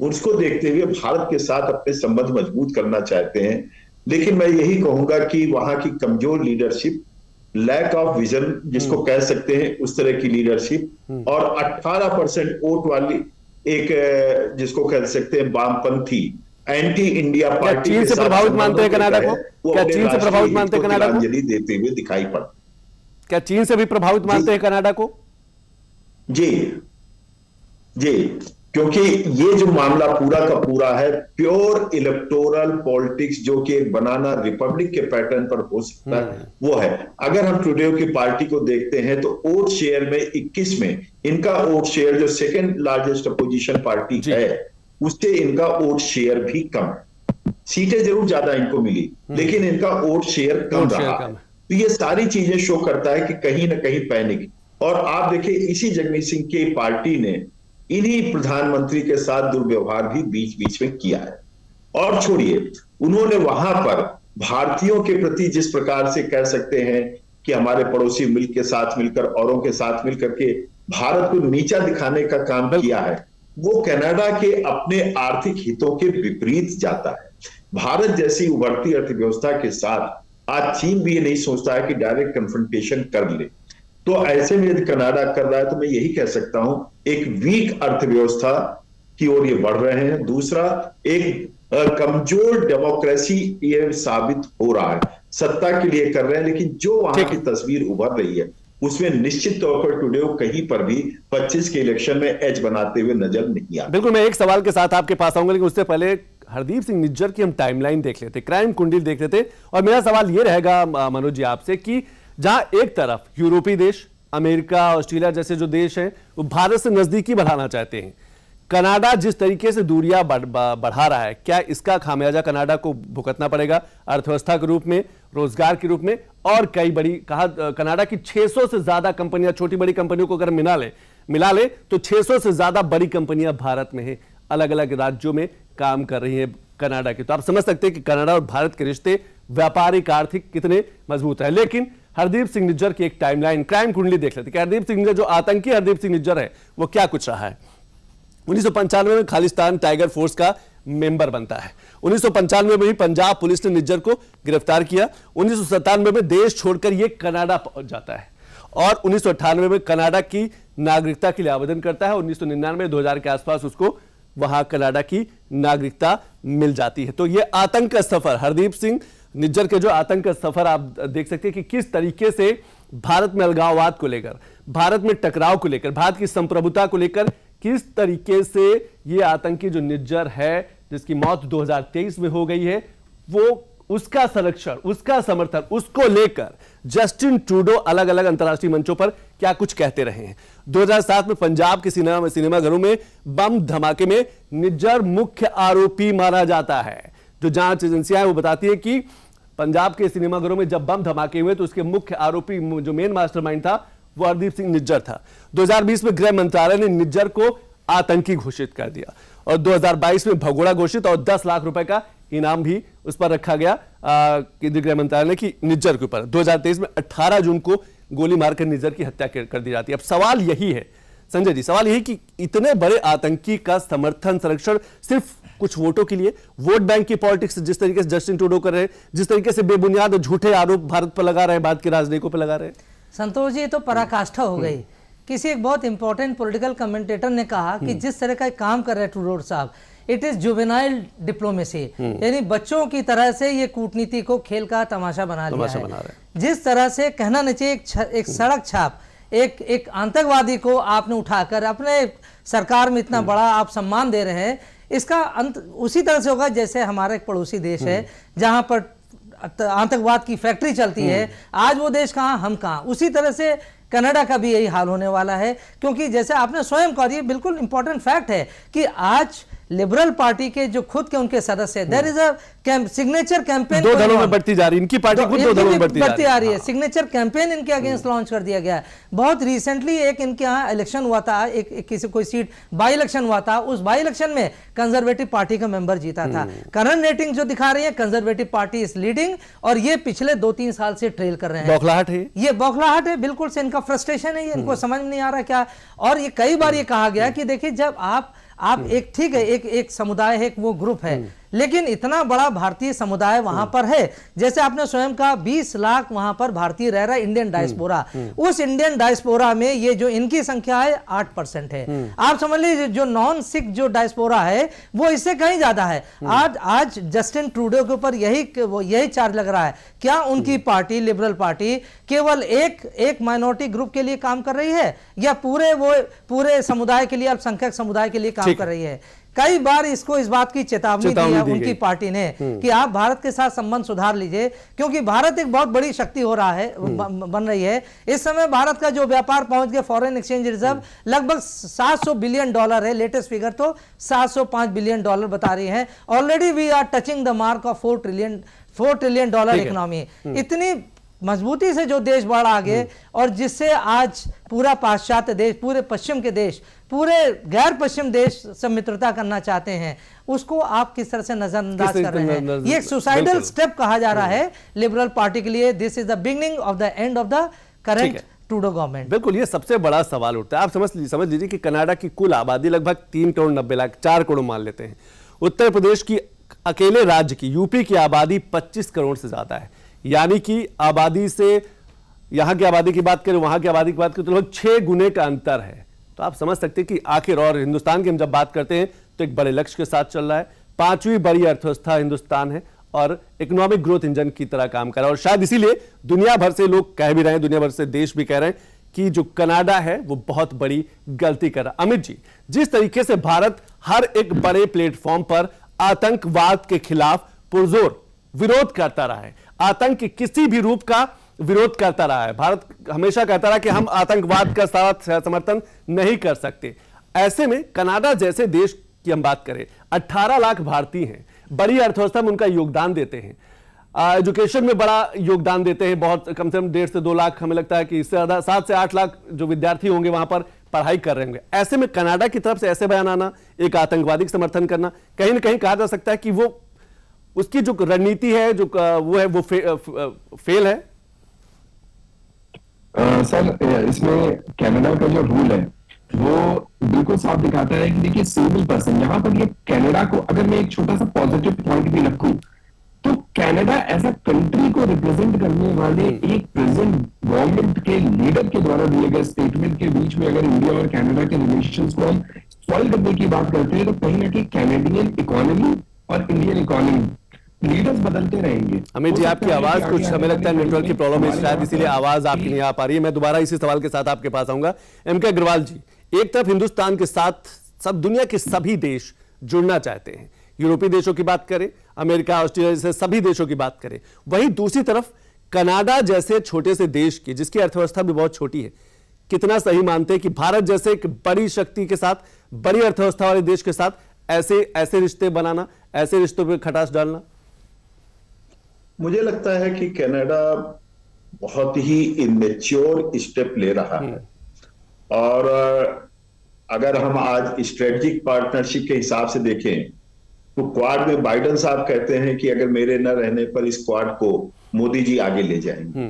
उसको देखते हुए भारत के साथ अपने संबंध मजबूत करना चाहते हैं, लेकिन मैं यही कहूंगा कि वहां की कमजोर लीडरशिप, लैक ऑफ विजन जिसको कह सकते हैं, उस तरह की लीडरशिप और 18% वोट वाली एक जिसको कह सकते हैं वामपंथी एंटी इंडिया पार्टी, चीन से प्रभावित मानते हैं कनाडा को? क्या चीन से प्रभावित मानते हैं कनाडा को? देते हुए दिखाई पड़ा। क्या चीन से भी प्रभावित मानते हैं कनाडा को? जी जी, क्योंकि ये जो मामला पूरा का पूरा है प्योर इलेक्टोरल पॉलिटिक्स, जो कि एक बनाना रिपब्लिक के पैटर्न पर हो सकता है, वो है। अगर हम ट्रूडेो की पार्टी को देखते हैं तो वोट शेयर में 21 में इनका वोट शेयर, जो सेकंड लार्जेस्ट अपोजिशन पार्टी है, उससे इनका वोट शेयर भी कम। सीटें जरूर ज्यादा इनको मिली लेकिन इनका वोट शेयर कम रहा। तो ये सारी चीजें शो करता है कि कहीं ना कहीं पैनिक। और आप देखिए, इसी जगमीत सिंह की पार्टी ने इन्हीं प्रधानमंत्री के साथ दुर्व्यवहार भी बीच बीच में किया है। और छोड़िए, उन्होंने वहां पर भारतीयों के प्रति जिस प्रकार से कह सकते हैं कि हमारे पड़ोसी मुल्क के साथ मिलकर, औरों के साथ मिलकर के भारत को नीचा दिखाने का काम किया है, वो कनाडा के अपने आर्थिक हितों के विपरीत जाता है। भारत जैसी उभरती अर्थव्यवस्था के साथ आज चीन भी ये नहीं सोचता है कि डायरेक्ट कन्फ्रंटेशन कर ले। तो ऐसे में यदि कनाडा कर रहा है तो मैं यही कह सकता हूं, एक वीक अर्थव्यवस्था की ओर ये बढ़ रहे हैं। दूसरा, एक कमजोर डेमोक्रेसी ये साबित हो रहा है। सत्ता के लिए कर रहे हैं, लेकिन जो वहां की तस्वीर उभर रही है उसमें निश्चित तौर पर टुडे कहीं पर भी 25 के इलेक्शन में एज बनाते हुए नजर नहीं आता। बिल्कुल, मैं एक सवाल के साथ आपके पास आऊंगा, लेकिन उससे पहले हरदीप सिंह निज्जर की हम टाइमलाइन देख लेते, क्राइम कुंडली देख लेते। और मेरा सवाल यह रहेगा मनोज जी आपसे कि जहां एक तरफ यूरोपीय देश, अमेरिका, ऑस्ट्रेलिया जैसे जो देश हैं वो भारत से नजदीकी बढ़ाना चाहते हैं, कनाडा जिस तरीके से दूरियां बढ़ा रहा है, क्या इसका खामियाजा कनाडा को भुगतना पड़ेगा अर्थव्यवस्था के रूप में, रोजगार के रूप में? और कई बड़ी कनाडा की 600 से ज्यादा कंपनियां, छोटी बड़ी कंपनियों को अगर मिला ले तो 600 से ज्यादा बड़ी कंपनियां भारत में है, अलग अलग राज्यों में काम कर रही है कनाडा की। तो आप समझ सकते हैं कि कनाडा और भारत के रिश्ते व्यापारिक, आर्थिक कितने मजबूत है। लेकिन हरदीप सिंह निज्जर की एक टाइमलाइन, क्राइम कुंडली देख लेते हैं कि हरदीप सिंह निज्जर, जो आतंकी हरदीप सिंह निज्जर है, वो क्या कुछ रहा है। 1995 में खालिस्तान टाइगर फोर्स का मेंबर बनता है। 1995 में ही पंजाब पुलिस ने निज्जर को गिरफ्तार किया। 1997 में देश छोड़कर यह कनाडा पहुंच जाता है और 1998 में कनाडा की नागरिकता के लिए आवेदन करता है। 1999 2000 के आसपास उसको वहां कनाडा की नागरिकता मिल जाती है। तो यह आतंक का सफर, हरदीप सिंह निज्जर के जो आतंक का सफर आप देख सकते हैं कि किस तरीके से भारत में अलगाववाद को लेकर, भारत में टकराव को लेकर, भारत की संप्रभुता को लेकर किस तरीके से ये आतंकी जो निज्जर है, जिसकी मौत 2023 में हो गई है, वो उसका संरक्षण, उसका समर्थन, उसको लेकर जस्टिन ट्रूडो अलग अलग अंतर्राष्ट्रीय मंचों पर क्या कुछ कहते रहे हैं। 2007 में पंजाब के सिनेमाघरों में बम धमाके में निज्जर मुख्य आरोपी माना जाता है। जो जांच एजेंसियां वो बताती है कि पंजाब के सिनेमाघरों में जब बम धमाके हुए तो उसके मुख्य आरोपी, जो मेन मास्टरमाइंड था, वो हरदीप सिंह निज्जर था। 2020 में गृह मंत्रालय ने निज्जर को आतंकी घोषित कर दिया और 2022 में भगोड़ा घोषित और 10 लाख रुपए का इनाम भी उस पर रखा गया केंद्रीय गृह मंत्रालय ने कि निज्जर के ऊपर। 2023 में 18 जून को गोली मारकर निज्जर की हत्या कर दी जाती है। अब सवाल यही है संजय जी, सवाल यही कि इतने बड़े आतंकी का समर्थन, संरक्षण सिर्फ कुछ वोटों के लिए, वोट बैंक की पॉलिटिक्स जिस तरीके से जस्टिन ट्रूडो कर रहे हैं, जिस तरीके से बेबुनियाद झूठे आरोप भारत पर लगा रहे हैं, भारत के राजनयिकों पर लगा रहे हैं। संतोष जी, तो पराकाष्ठा हो गई। किसी एक बहुत इंपॉर्टेंट पॉलिटिकल कमेंटेटर ने कहा कि जिस तरह का काम कर रहे हैं ट्रूडो साहब, इट इज जुवेनाइल डिप्लोमेसी, यानी बच्चों की तरह से ये कूटनीति को खेल का तमाशा बना लिया है। जिस तरह से कहना नहीं चाहिए, एक सड़क छाप, एक आतंकवादी को आपने उठाकर अपने सरकार में इतना बड़ा आप सम्मान दे रहे हैं, इसका अंत उसी तरह से होगा जैसे हमारा एक पड़ोसी देश है जहां पर आतंकवाद की फैक्ट्री चलती है। आज वो देश कहां, हम कहां। उसी तरह से कनाडा का भी यही हाल होने वाला है, क्योंकि जैसे आपने स्वयं कहा, ये बिल्कुल इंपॉर्टेंट फैक्ट है कि आज लिबरल पार्टी के जो खुद के उनके सदस्य, there is a signature campaign, दो दलों में बढ़ती जा रही है इनकी पार्टी, खुद दो दलों में बढ़ती आ रही है। सिग्नेचर कैंपेन इनके अगेंस्ट लॉन्च कर दिया गया है। बहुत रिसेंटली एक इनके यहाँ इलेक्शन हुआ था, एक किसी कोई सीट बाई इलेक्शन हुआ था, उस बाई इलेक्शन में कंजर्वेटिव पार्टी का मेंबर जीता था। करंट रेटिंग जो दिखा रही है, कंजर्वेटिव पार्टी इज लीडिंग और ये पिछले 2-3 साल से ट्रेल कर रहे हैं। बौखलाहट है, ये बौखलाहट है बिल्कुल से, इनका फ्रस्ट्रेशन है, ये इनको समझ में नहीं आ रहा क्या। और ये कई बार ये कहा गया कि देखिए, जब आप एक ठीक है, एक समुदाय है, एक वो ग्रुप है, लेकिन इतना बड़ा भारतीय समुदाय वहां पर है, जैसे आपने स्वयं कहा 20 लाख वहां पर भारतीय रह रहा है, इंडियन डायस्पोरा। उस इंडियन डायस्पोरा में ये जो इनकी संख्या है 8% है। आप समझ लीजिए जो नॉन सिख जो डायस्पोरा है वो इससे कहीं ज्यादा है। आज जस्टिन ट्रूडो के ऊपर यही चार्ज लग रहा है, क्या उनकी पार्टी, लिबरल पार्टी, केवल एक माइनॉरिटी ग्रुप के लिए काम कर रही है या पूरे समुदाय के लिए, अल्पसंख्यक समुदाय के लिए काम कर रही है। कई बार इसको इस बात की चेतावनी दी है उनकी पार्टी ने कि आप भारत के साथ संबंध सुधार लीजिए, क्योंकि भारत एक बहुत बड़ी शक्ति हो रहा है, बन रही है। इस समय भारत का जो व्यापार पहुंच गया, फॉरेन एक्सचेंज रिजर्व लगभग $700 बिलियन है। लेटेस्ट फिगर तो $705 बिलियन बता रही है। Already we are touching the mark of $4 trillion economy. इतनी मजबूती से जो देश बढ़ आगे और जिससे आज पूरा पाश्चात्य देश, पूरे पश्चिम के देश पूरे गैर पश्चिम देश से मित्रता करना चाहते हैं, उसको आप किस तरह से नजरअंदाज कर रहे हैं? ये एक सुसाइडल स्टेप कहा जा रहा है लिबरल पार्टी के लिए। This is the beginning of the end of the current Trudeau government. बिल्कुल, ये सबसे बड़ा सवाल उठता है। आप समझ लीजिए कि कनाडा की कुल आबादी लगभग 3 करोड़ 90 लाख, 4 करोड़ मान लेते हैं। उत्तर प्रदेश की अकेले राज्य की, यूपी की आबादी 25 करोड़ से ज्यादा है। यानी कि आबादी से, यहां की आबादी की बात करें, वहां की आबादी की बात करें तो लगभग 6 गुने का अंतर है। तो आप समझ सकते हैं कि आखिर, और हिंदुस्तान की हम जब बात करते हैं तो एक बड़े लक्ष्य के साथ चल रहा है। 5वीं बड़ी अर्थव्यवस्था हिंदुस्तान है और इकोनॉमिक ग्रोथ इंजन की तरह काम कर रहा है। और शायद इसीलिए दुनिया भर से लोग कह भी रहे हैं, दुनिया भर से देश भी कह रहे हैं कि जो कनाडा है वो बहुत बड़ी गलती कर रहा है। अमित जी, जिस तरीके से भारत हर एक बड़े प्लेटफॉर्म पर आतंकवाद के खिलाफ पुरजोर विरोध करता रहा है, आतंक के किसी भी रूप का विरोध करता रहा है, भारत हमेशा कहता रहा कि हम आतंकवाद का साथ समर्थन नहीं कर सकते। ऐसे में कनाडा जैसे देश की हम बात करें, 18 लाख भारतीय हैं, बड़ी अर्थव्यवस्था में उनका योगदान देते हैं, एजुकेशन में बड़ा योगदान देते हैं, बहुत कम से कम 1.5 से 2 लाख, हमें लगता है कि इससे ज्यादा 7 से 8 लाख जो विद्यार्थी होंगे वहां पर पढ़ाई कर रहे होंगे। ऐसे में कनाडा की तरफ से ऐसे बयान आना, एक आतंकवादी का समर्थन करना, कहीं ना कहीं कहा जा सकता है कि वो उसकी जो रणनीति है, जो वो है, वो फेल है। सर, इसमें कनाडा का जो रूल है वो बिल्कुल साफ दिखाता है कि देखिए, सिंगल पर्सन, यहाँ पर ये कनाडा को अगर मैं एक छोटा सा पॉजिटिव पॉइंट भी रखूं तो कनाडा एज अ कंट्री को रिप्रेजेंट करने वाले एक प्रेजेंट गवर्नमेंट के लीडर के द्वारा दिए गए स्टेटमेंट के बीच में अगर इंडिया और कनाडा के रिलेशंस को हम स्पॉइल करने की बात करते हैं तो कहीं ना कहीं कैनेडियन इकोनॉमी और इंडियन इकोनॉमी लीडर्स बदलते रहेंगे। अमित जी, आपकी आवाज कुछ, हमें लगता है नेटवर्क की प्रॉब्लम है शायद, इसीलिए आवाज आपकी नहीं आ पा रही है। मैं दोबारा इसी सवाल के साथ आपके पास आऊंगा। एम.के. अग्रवाल जी, एक तरफ हिंदुस्तान के साथ सब दुनिया के सभी देश जुड़ना चाहते हैं, यूरोपीय देशों की बात करें, अमेरिका, ऑस्ट्रेलिया जैसे सभी देशों की बात करें, वहीं दूसरी तरफ कनाडा जैसे छोटे से देश की, जिसकी अर्थव्यवस्था भी बहुत छोटी है, कितना सही मानते हैं कि भारत जैसे एक बड़ी शक्ति के साथ, बड़ी अर्थव्यवस्था वाले देश के साथ ऐसे रिश्ते बनाना, ऐसे रिश्तों पर खटास डालना? मुझे लगता है कि कनाडा बहुत ही इमेच्योर स्टेप ले रहा है। और अगर हम आज स्ट्रेटेजिक पार्टनरशिप के हिसाब से देखें तो क्वाड में बाइडेन साहब कहते हैं कि अगर मेरे न रहने पर इस क्वाड को मोदी जी आगे ले जाएंगे।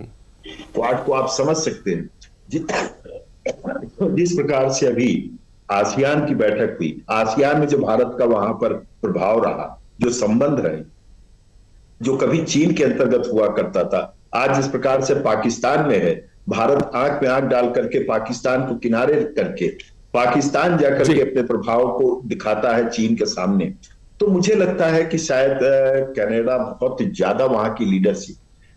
क्वाड को आप समझ सकते हैं, जिस प्रकार से अभी आसियान की बैठक हुई, आसियान में जो भारत का वहां पर प्रभाव रहा, जो संबंध रहे, जो कभी चीन के अंतर्गत हुआ करता था, आज जिस प्रकार से पाकिस्तान में है, भारत आंख में आंख डाल करके पाकिस्तान को किनारे करके पाकिस्तान जाकर के अपने प्रभाव को दिखाता है चीन के सामने। तो मुझे लगता है कि शायद कनाडा बहुत ज्यादा वहां की लीडरशिप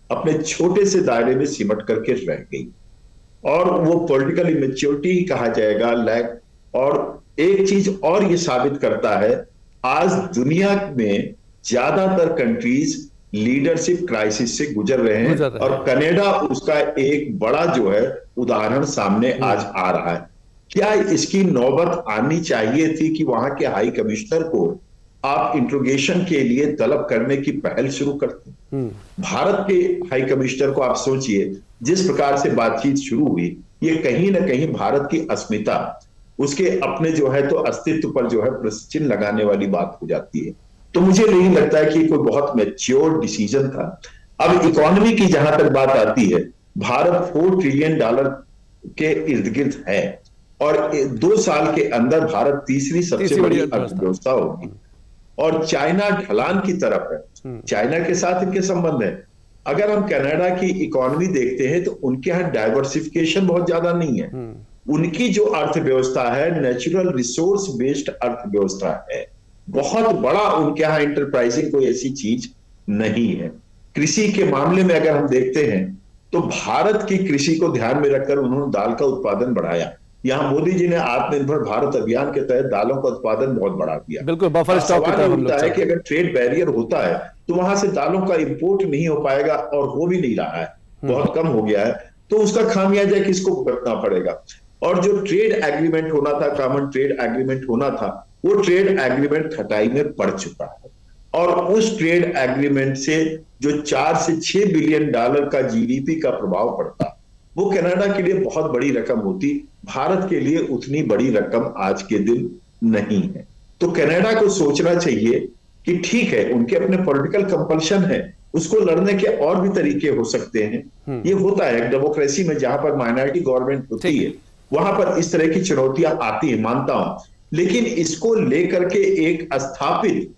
अपने छोटे से दायरे में सिमट करके रह गई, और वो पॉलिटिकल इमेच्योरिटी ही कहा जाएगा, लैक। और एक चीज और ये साबित करता है, आज दुनिया में ज्यादातर कंट्रीज लीडरशिप क्राइसिस से गुजर रहे हैं, और कनाडा उसका एक बड़ा जो है उदाहरण सामने आज आ रहा है। क्या इसकी नौबत आनी चाहिए थी कि वहां के हाई कमिश्नर को आप इंट्रोगेशन के लिए तलब करने की पहल शुरू करते? भारत के हाई कमिश्नर को आप सोचिए, जिस प्रकार से बातचीत शुरू हुई, ये कहीं ना कहीं भारत की अस्मिता, उसके अपने जो है तो अस्तित्व पर जो है प्रश्न चिन्ह लगाने वाली बात हो जाती है। तो मुझे नहीं लगता है कि कोई बहुत मैच्योर डिसीजन था। अब इकोनॉमी की जहां तक बात आती है, भारत $4 ट्रिलियन के इर्द गिर्द है, और 2 साल के अंदर भारत तीसरी सबसे बड़ी अर्थव्यवस्था होगी, और चाइना ढलान की तरफ है, चाइना के साथ इनके संबंध है। अगर हम कनाडा की इकोनॉमी देखते हैं तो उनके यहाँ डाइवर्सिफिकेशन बहुत ज्यादा नहीं है। उनकी जो अर्थव्यवस्था है नेचुरल रिसोर्स बेस्ड अर्थव्यवस्था है, बहुत बड़ा उनके यहाँ इंटरप्राइजिंग कोई ऐसी चीज नहीं है। कृषि के मामले में अगर हम देखते हैं तो भारत की कृषि को ध्यान में रखकर उन्होंने दाल का उत्पादन बढ़ाया। यहाँ मोदी जी ने आत्मनिर्भर भारत अभियान के तहत दालों का उत्पादन बहुत बढ़ा दिया। बिल्कुल, बफर स्टॉक होता है कि अगर ट्रेड बैरियर होता है तो वहां से दालों का इंपोर्ट नहीं हो पाएगा, और हो भी नहीं रहा है, बहुत कम हो गया है, तो उसका खामियाजा किसको भुगतना पड़ेगा। और जो ट्रेड एग्रीमेंट होना था, कॉमन ट्रेड एग्रीमेंट होना था, वो ट्रेड एग्रीमेंट खटाई में पड़ चुका है, और उस ट्रेड एग्रीमेंट से जो $4 से $6 बिलियन का जीडीपी का प्रभाव पड़ता, वो कनाडा के लिए बहुत बड़ी रकम होती, भारत के लिए उतनी बड़ी रकम आज के दिन नहीं है। तो कनाडा को सोचना चाहिए कि ठीक है, उनके अपने पॉलिटिकल कंपल्शन है, उसको लड़ने के और भी तरीके हो सकते हैं। ये होता है डेमोक्रेसी में, जहां पर माइनॉरिटी गवर्नमेंट होती है वहां पर इस तरह की चुनौतियां आती है, मानता हूं। लेकिन इसको लेकर के एक स्थापित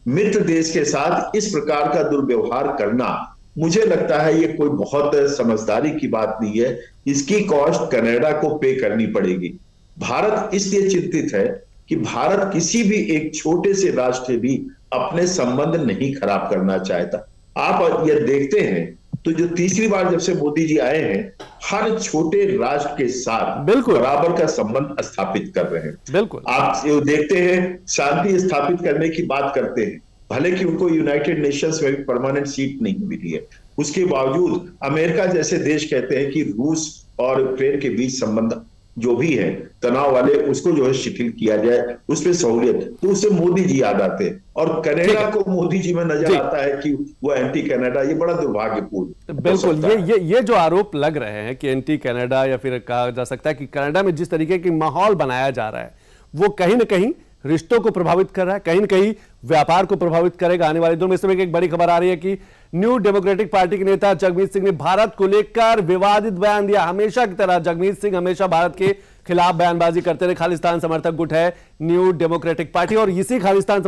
मित्र देश के साथ इस प्रकार का दुर्व्यवहार करना, मुझे लगता है ये कोई बहुत समझदारी की बात नहीं है। इसकी कॉस्ट कनाडा को पे करनी पड़ेगी। भारत इसलिए चिंतित है कि भारत किसी भी एक छोटे से राष्ट्र से भी अपने संबंध नहीं खराब करना चाहता। आप ये देखते हैं तो जो तीसरी बार जब से मोदी जी आए हैं, हर छोटे राष्ट्र के साथ बिल्कुल बराबर का संबंध स्थापित कर रहे हैं। बिल्कुल आप देखते हैं शांति स्थापित करने की बात करते हैं, भले कि उनको यूनाइटेड नेशंस में भी परमानेंट सीट नहीं मिली है, उसके बावजूद अमेरिका जैसे देश कहते हैं कि रूस और यूक्रेन के बीच संबंध जो भी है तनाव वाले, उसको जो है शिथिल किया जाए, उस पर सहूलियत, तो उससे मोदी जी याद आते हैं। और कनाडा को मोदी जी में नजर आता है कि वो एंटी कनाडा, ये बड़ा दुर्भाग्यपूर्ण। बिल्कुल, ये जो आरोप लग रहे हैं कि एंटी कनाडा, या फिर कहा जा सकता है कि कनाडा में जिस तरीके की माहौल बनाया जा रहा है वो कहीं ना कहीं रिश्तों को प्रभावित कर रहा है, कहीं ना कहीं व्यापार को प्रभावित करेगा आने वाले दिनों में। इस समय एक बड़ी खबर आ रही है कि न्यू डेमोक्रेटिक पार्टी के नेता जगमीत सिंह ने भारत को लेकर विवादित बयान दिया। हमेशा की तरह जगमीत सिंह हमेशा भारत के खिलाफ बयानबाजी करते रहे। खालिस्तान समर्थक गुट है न्यू डेमोक्रेटिक पार्टी, और इसी खालिस्तान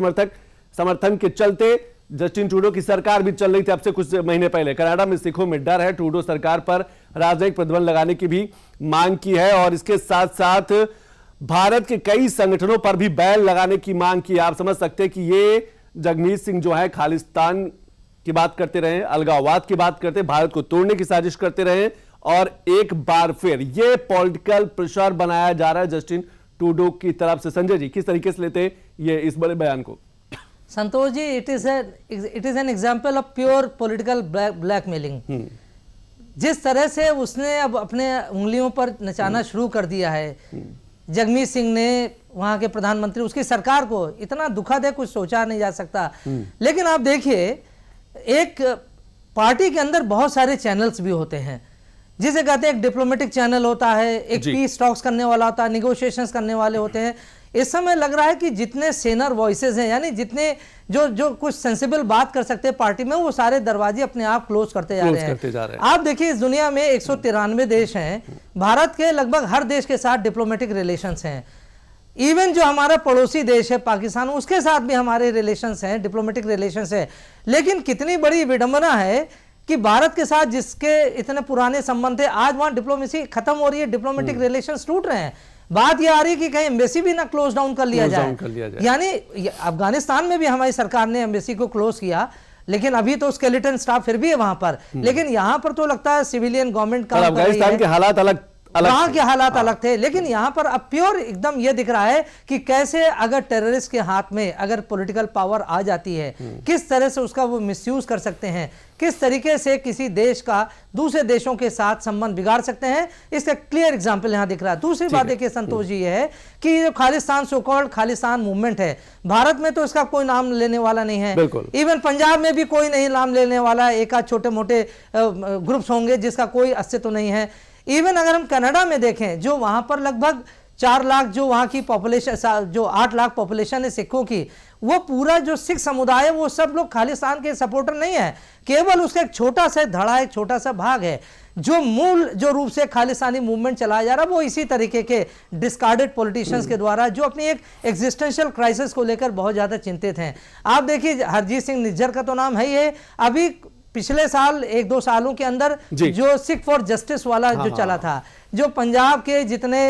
समर्थन के चलते जस्टिन ट्रूडो की सरकार भी चल रही थी अब से कुछ महीने पहले। कनाडा में सिखों में डर है, ट्रूडो सरकार पर राजनयिक प्रतिबंध लगाने की भी मांग की है, और इसके साथ साथ भारत के कई संगठनों पर भी बैन लगाने की मांग की। आप समझ सकते हैं कि ये जगमीत सिंह जो है खालिस्तान की बात करते रहे, अलगाववाद की बात करते, भारत को तोड़ने की साजिश करते रहे, और एक बार फिर ये पॉलिटिकल प्रेशर बनाया जा रहा है जस्टिन ट्रूडो की तरफ से। संजय जी, किस तरीके से लेते ये इस बड़े बयान को? Santosh ji, it is an example of pure political blackmailing. जिस तरह से उसने अब अपने उंगलियों पर नचाना शुरू कर दिया है, जगमीत सिंह ने वहां के प्रधानमंत्री, उसकी सरकार को, इतना दुखद है कुछ सोचा नहीं जा सकता। लेकिन आप देखिए, एक पार्टी के अंदर बहुत सारे चैनल्स भी होते हैं, जिसे कहते हैं एक डिप्लोमेटिक चैनल होता है, एक पीस टॉक्स करने वाला होता है, निगोशिएशंस करने वाले होते हैं। इस समय लग रहा है कि जितने सेनर वॉइसेस हैं, यानी जितने जो कुछ सेंसिबल बात कर सकते हैं पार्टी में, वो सारे दरवाजे अपने आप क्लोज करते जा रहे हैं। आप देखिए, इस दुनिया में 193 देश हैं, भारत के लगभग हर देश के साथ डिप्लोमेटिक रिलेशंस हैं। इवन जो हमारा पड़ोसी देश है पाकिस्तान, उसके साथ भी हमारे रिलेशंस हैं, डिप्लोमेटिक रिलेशंस है। लेकिन कितनी बड़ी विडंबना है कि भारत के साथ जिसके इतने पुराने संबंध थे, आज वहां डिप्लोमेसी खत्म हो रही है, डिप्लोमेटिक रिलेशंस टूट रहे हैं। बात यह आ रही है कि कहीं एम्बेसी भी ना क्लोज डाउन कर लिया जाए। यानी अफगानिस्तान में भी हमारी सरकार ने एम्बेसी को क्लोज किया, लेकिन अभी तो स्केलेटन स्टाफ फिर भी है वहां पर। लेकिन यहां पर तो लगता है सिविलियन गवर्नमेंट का, अफगानिस्तान के हालात अलग, वहां के हालात अलग थे। लेकिन यहां पर अब प्योर एकदम ये दिख रहा है कि कैसे अगर टेररिस्ट के हाथ में अगर पॉलिटिकल पावर आ जाती है, किस तरह से उसका वो मिसयूज कर सकते हैं, किस तरीके से किसी देश का दूसरे देशों के साथ संबंध बिगाड़ सकते हैं, इसका क्लियर एग्जांपल यहां दिख रहा है। दूसरी बात देखिए संतोष जी, ये है कि जो Khalistan, so called Khalistan movement है, भारत में तो इसका कोई नाम लेने वाला नहीं है। इवन पंजाब में भी कोई नहीं नाम लेने वाला है। एक आध छोटे मोटे ग्रुप्स होंगे जिसका कोई अस्तित्व नहीं है। इवन अगर हम कनाडा में देखें, जो वहां पर लगभग 4 लाख जो वहां की पॉपुलेशन, जो 8 लाख पॉपुलेशन है सिखों की, वो पूरा जो सिख समुदाय है वो सब लोग खालिस्तान के सपोर्टर नहीं है। केवल उसका एक छोटा सा धड़ा, एक छोटा सा भाग है जो मूल जो रूप से खालिस्तानी मूवमेंट चलाया जा रहा है, वो इसी तरीके के डिस्कार्डेड पॉलिटिशियंस के द्वारा, जो अपनी एक एग्जिस्टेंशियल क्राइसिस को लेकर बहुत ज्यादा चिंतित हैं। आप देखिए, हरजीत सिंह निज्जर का तो नाम है ही है। अभी पिछले साल 1-2 सालों के अंदर जो सिख फॉर जस्टिस वाला जो चला था, जो पंजाब के जितने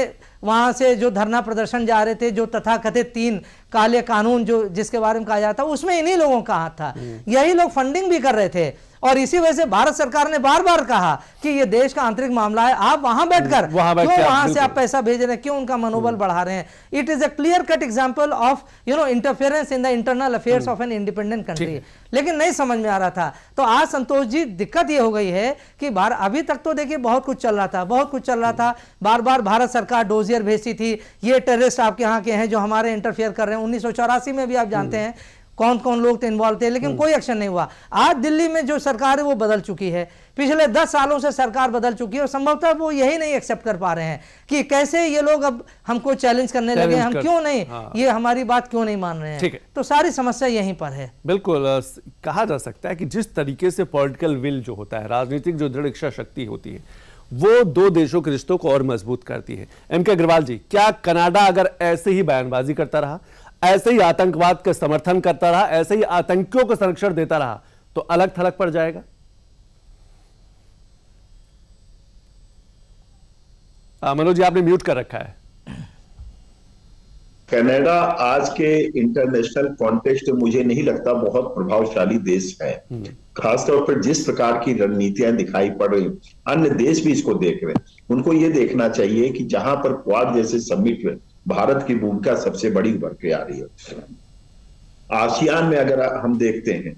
वहां से जो धरना प्रदर्शन जा रहे थे, जो तथाकथित 3 काले कानून जो जिसके बारे में कहा जाता, उसमें इन्हीं लोगों का हाथ था। यही लोग फंडिंग भी कर रहे थे, और इसी वजह से भारत सरकार ने बार बार कहा कि ये देश का आंतरिक मामला है, आप वहां बैठकर क्यों वहां से आप पैसा भेज रहे हैं, क्यों उनका मनोबल बढ़ा रहे हैं। It is a clear cut example of interference in the internal affairs of an independent country. लेकिन नहीं समझ में आ रहा था। तो आज संतोष जी, दिक्कत ये हो गई है कि अभी तक तो देखिए बहुत कुछ चल रहा था, बार बार भारत सरकार डोजियर भेजती थी, ये टेररिस्ट आपके यहाँ के हैं जो हमारे इंटरफेयर कर रहे हैं। 1984 में भी आप जानते हैं कौन कौन लोग इन्वॉल्व थे, लेकिन कोई एक्शन नहीं हुआ। आज दिल्ली में जो सरकार है वो बदल चुकी है, पिछले 10 सालों से सरकार बदल चुकी है और संभवतः वो यही नहीं एक्सेप्ट कर पा रहे हैं कि कैसे ये लोग अब हमको चैलेंज करने लगे, हम क्यों नहीं, ये हमारी बात क्यों नहीं मान रहे हैं। तो सारी समस्या यहीं पर है। बिल्कुल कहा जा सकता है कि जिस तरीके से पॉलिटिकल विल जो होता है, राजनीतिक जो दृढ़ इच्छा शक्ति होती है, वो दो देशों के रिश्तों को और मजबूत करती है। एम.के. अग्रवाल जी, क्या कनाडा अगर ऐसे ही बयानबाजी करता रहा, ऐसे ही आतंकवाद का समर्थन करता रहा, ऐसे ही आतंकियों को संरक्षण देता रहा, तो अलग थलग पड़ जाएगा? मनोज जी, आपने म्यूट कर रखा है। कनाडा आज के इंटरनेशनल कॉन्टेक्स्ट में मुझे नहीं लगता बहुत प्रभावशाली देश है। खासतौर पर जिस प्रकार की रणनीतियां दिखाई पड़ रही, अन्य देश भी इसको देख रहे हैं। उनको ये देखना चाहिए कि जहां पर क्वाड जैसे समिट में भारत की भूमिका सबसे बड़ी उभर के आ रही है। आसियान में अगर हम देखते हैं,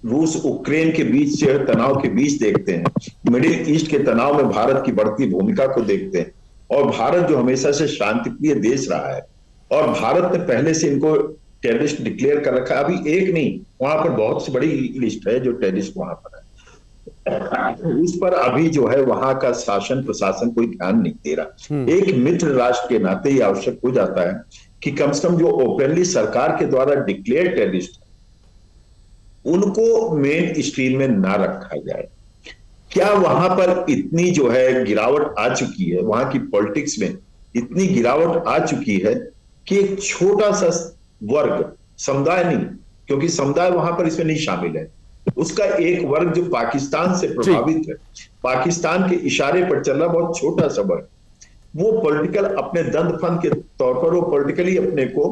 रूस उक्रेन के बीच तनाव के बीच देखते हैं, मिडिल ईस्ट के तनाव में भारत की बढ़ती भूमिका को देखते हैं, और भारत जो हमेशा से शांतिप्रिय देश रहा है, और भारत ने पहले से इनको टेररिस्ट डिक्लेयर कर रखा है। अभी एक नहीं, वहां पर बहुत सी बड़ी लिस्ट है जो टेररिस्ट वहां पर है। उस पर अभी जो है वहां का शासन प्रशासन कोई ध्यान नहीं दे रहा। एक मित्र राष्ट्र के नाते ये आवश्यक हो जाता है कि कम से कम जो ओपनली सरकार के द्वारा डिक्लेयर टेररिस्ट, उनको मेन स्ट्रीम में ना रखा जाए। क्या वहां पर इतनी जो है गिरावट आ चुकी है, वहां की पॉलिटिक्स में इतनी गिरावट आ चुकी है कि एक छोटा सा वर्ग, समुदाय नहीं, क्योंकि समुदाय वहां पर इसमें नहीं शामिल है, उसका एक वर्ग जो पाकिस्तान से प्रभावित है, पाकिस्तान के इशारे पर चल रहा बहुत छोटा सा वर्ग, वो पॉलिटिकल अपने दंड-फंद के तौर पर वो पॉलिटिकली अपने को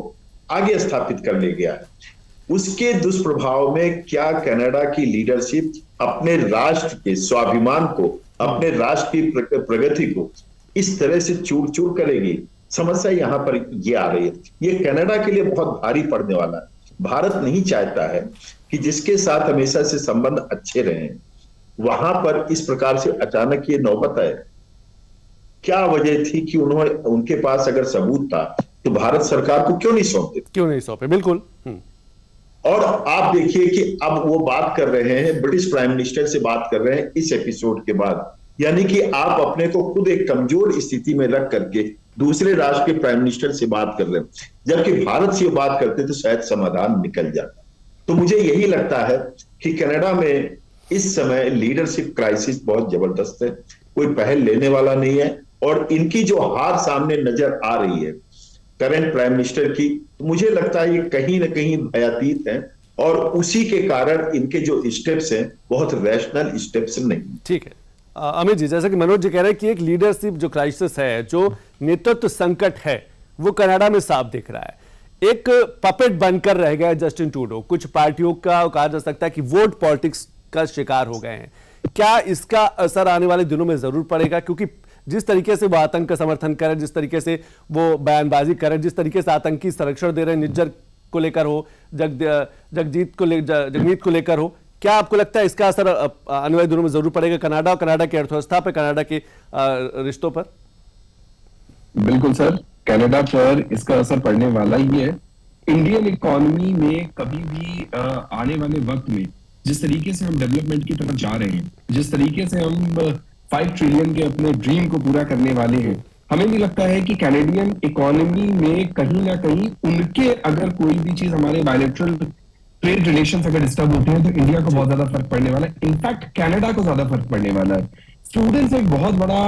आगे स्थापित कर ले गया है। उसके दुष्प्रभाव में क्या कनाडा की लीडरशिप अपने राष्ट्र के स्वाभिमान को, अपने राष्ट्र की प्रगति को इस तरह से चूर-चूर करेगी? समस्या यहां पर ये आ रही है। ये कनाडा के लिए बहुत भारी पड़ने वाला है। भारत नहीं चाहता है कि जिसके साथ हमेशा से संबंध अच्छे रहे, वहां पर इस प्रकार से अचानक ये नौबत आए। क्या वजह थी कि उनके पास अगर सबूत था तो भारत सरकार को क्यों नहीं सौंपे? बिल्कुल। और आप देखिए कि अब वो बात कर रहे हैं, ब्रिटिश प्राइम मिनिस्टर से बात कर रहे हैं इस एपिसोड के बाद, यानी कि आप अपने को खुद एक कमजोर स्थिति में रख करके दूसरे राष्ट्र के प्राइम मिनिस्टर से बात कर रहे हैं, जबकि भारत से बात करते तो शायद समाधान निकल जाता। तो मुझे यही लगता है कि कनाडा में इस समय लीडरशिप क्राइसिस बहुत जबरदस्त है, कोई पहल लेने वाला नहीं है, और इनकी जो हार सामने नजर आ रही है करंट प्राइम मिनिस्टर की, तो मुझे लगता है ये कहीं ना कहीं भयातीत है, और उसी के कारण इनके जो स्टेप्स हैं बहुत रैशनल स्टेप्स नहीं। ठीक है अमित जी, जैसा कि मनोज जी कह रहे हैं कि एक लीडरशिप जो क्राइसिस है, जो नेतृत्व संकट है, वो कनाडा में साफ दिख रहा है। एक पपेट बनकर रह गया जस्टिन ट्रूडो, कुछ पार्टियों का कहा जा सकता है कि वोट पॉलिटिक्स का शिकार हो गए हैं। क्या इसका असर आने वाले दिनों में जरूर पड़ेगा? क्योंकि जिस तरीके से वो आतंक का समर्थन करें, जिस तरीके से वो बयानबाजी करें, जिस तरीके से आतंकी संरक्षण दे रहे हैं, निज्जर को लेकर हो, जगमीत को लेकर हो, क्या आपको लगता है इसका असर आने वाले दिनों में जरूर पड़ेगा कनाडा और कनाडा की अर्थव्यवस्था पर, कनाडा के रिश्तों पर? बिल्कुल सर, कनाडा पर इसका असर पड़ने वाला ही है। इंडियन इकोनॉमी में कभी भी आने वाले वक्त में जिस तरीके से हम डेवलपमेंट की तरफ जा रहे हैं, जिस तरीके से हम 5 ट्रिलियन के अपने ड्रीम को पूरा करने वाले हैं, हमें भी लगता है कि कैनेडियन इकोनॉमी में कहीं ना कहीं उनके अगर कोई भी चीज हमारे बायलैटरल ट्रेड रिलेशंस अगर डिस्टर्ब होते हैं तो इंडिया को बहुत ज्यादा फर्क पड़ने वाला है। इनफैक्ट कनाडा को ज्यादा फर्क पड़ने वाला है। स्टूडेंट्स एक बहुत बड़ा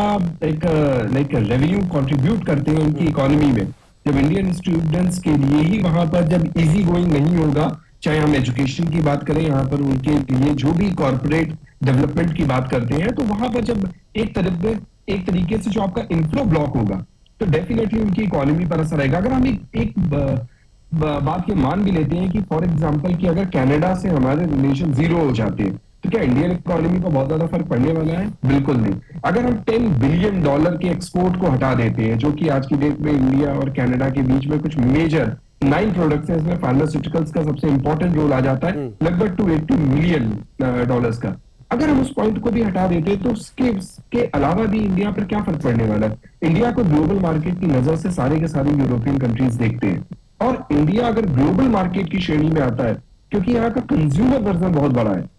एक रेवेन्यू कंट्रीब्यूट करते हैं उनकी इकोनॉमी में। जब इंडियन स्टूडेंट्स के लिए ही वहां पर जब इजी गोइंग नहीं होगा, चाहे हम एजुकेशन की बात करें, यहाँ पर उनके लिए जो भी कॉर्पोरेट डेवलपमेंट की बात करते हैं, तो वहां पर जब एक तरीके से जो आपका इन्फ्लो ब्लॉक होगा तो डेफिनेटली उनकी इकोनॉमी पर असर आएगा। अगर हम एक बात ये मान भी लेते हैं कि फॉर एग्जांपल कि अगर कनाडा से हमारे रिलेशन 0 हो जाते हैं तो क्या इंडियन इकोनॉमी को बहुत ज्यादा फर्क पड़ने वाला है? बिल्कुल नहीं। अगर हम $10 बिलियन के एक्सपोर्ट को हटा देते हैं, जो कि आज की डेट में इंडिया और कनाडा के बीच में कुछ मेजर 9 प्रोडक्ट्स हैं, इसमें फार्मास्यूटिकल्स का सबसे इंपॉर्टेंट रोल आ जाता है, लगभग $280 मिलियन का। अगर हम उस पॉइंट को भी हटा देते तो उसके अलावा भी इंडिया पर क्या फर्क पड़ने वाला है? इंडिया को ग्लोबल मार्केट की नजर से सारे के सारे यूरोपियन कंट्रीज देखते हैं, और इंडिया अगर ग्लोबल मार्केट की श्रेणी में आता है क्योंकि यहाँ का कंज्यूमर पर्सन बहुत बड़ा है।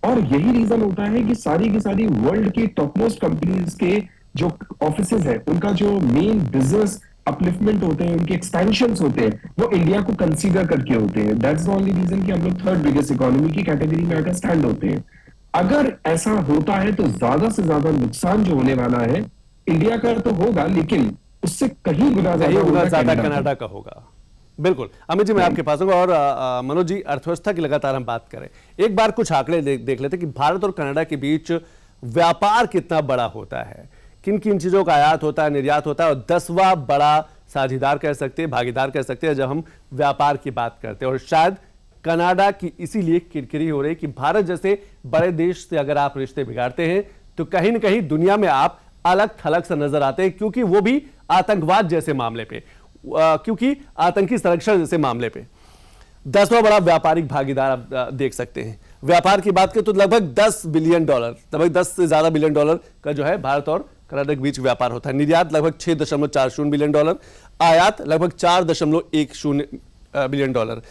और यही रीजन होता है कि सारी की सारी वर्ल्ड की टॉप मोस्ट कंपनीज के जो ऑफिसेज है, उनका जो मेन बिजनेस अपलिफ्टमेंट होते हैं, उनके एक्सपेंशन होते हैं, वो इंडिया को कंसीडर करके होते हैं। दैट्स द ओनली रीजन कि हम लोग थर्ड बिगेस्ट इकोनॉमी की कैटेगरी में आकर स्टैंड होते हैं। अगर ऐसा होता है तो ज्यादा से ज्यादा नुकसान जो होने वाला है इंडिया का तो होगा, लेकिन उससे कहीं गुना ज्यादा कनाडा का होगा। बिल्कुल अमित जी, मैं आपके पास हूँ। और मनोज जी, अर्थव्यवस्था की लगातार हम बात करें, एक बार कुछ आंकड़े देख लेते कि भारत और कनाडा के बीच व्यापार कितना बड़ा होता है, किन किन चीजों का आयात होता है, निर्यात होता है, और 10वां बड़ा साझेदार कह सकते हैं, भागीदार कह सकते हैं जब हम व्यापार की बात करते हैं। और शायद कनाडा की इसीलिए किरकिरी हो रही कि भारत जैसे बड़े देश से अगर आप रिश्ते बिगाड़ते हैं तो कहीं ना कहीं दुनिया में आप अलग थलग से नजर आते हैं, क्योंकि वो भी आतंकवाद जैसे मामले पे, क्योंकि आतंकी संरक्षण जैसे मामले पे 10वां बड़ा व्यापारिक भागीदार आप देख सकते हैं। व्यापार की बात करें तो लगभग 10 बिलियन डॉलर, लगभग 10 से ज्यादा बिलियन डॉलर का जो है भारत और कनाडा के बीच व्यापार होता है। निर्यात लगभग 6.40 बिलियन डॉलर, आयात लगभग 4.10 बिलियन डॉलर।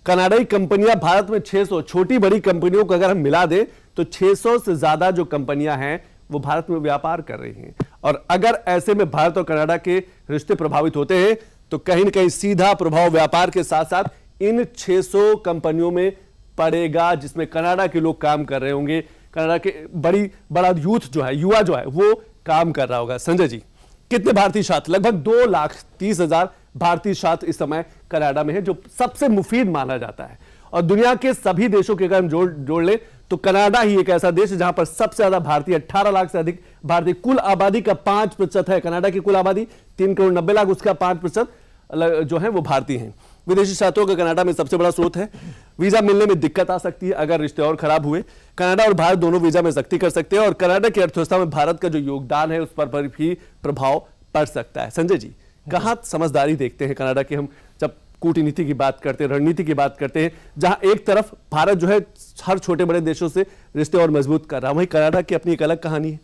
कनाडाई कंपनियां भारत में 600, छोटी बड़ी कंपनियों को अगर हम मिला दें तो 600 से ज्यादा जो कंपनियां हैं वो भारत में व्यापार कर रही हैं। और अगर ऐसे में भारत और कनाडा के रिश्ते प्रभावित होते हैं तो कहीं ना कहीं सीधा प्रभाव व्यापार के साथ साथ इन 600 कंपनियों में पड़ेगा, जिसमें कनाडा के लोग काम कर रहे होंगे, कनाडा के बड़ा यूथ जो है, युवा जो है, वो काम कर रहा होगा। संजय जी, कितने भारतीय छात्र? लगभग 2,30,000 भारतीय छात्र इस समय कनाडा में है, जो सबसे मुफीद माना जाता है। और दुनिया के सभी देशों के अगर हम जोड़ ले तो कनाडा ही एक ऐसा देश है जहां पर सबसे ज्यादा भारतीय, 18 लाख से अधिक भारतीय, कुल आबादी का 5% है। कनाडा की कुल आबादी 3 करोड़ 90 लाख, उसका 5% जो है वो भारतीय हैं। विदेशी छात्रों का कनाडा में सबसे बड़ा स्रोत है। वीजा मिलने में दिक्कत आ सकती है अगर रिश्ते और खराब हुए। कनाडा और भारत दोनों वीजा में सख्ती कर सकते हैं और कनाडा की अर्थव्यवस्था में भारत का जो योगदान है उस पर भी प्रभाव पड़ सकता है। संजय जी, कहां समझदारी देखते हैं कनाडा की हम जब कूटनीति की बात करते हैं, रणनीति की बात करते हैं, जहां एक तरफ भारत जो है हर छोटे बड़े देशों से रिश्ते और मजबूत कर रहा है, वहीं कनाडा की अपनी एक अलग कहानी है।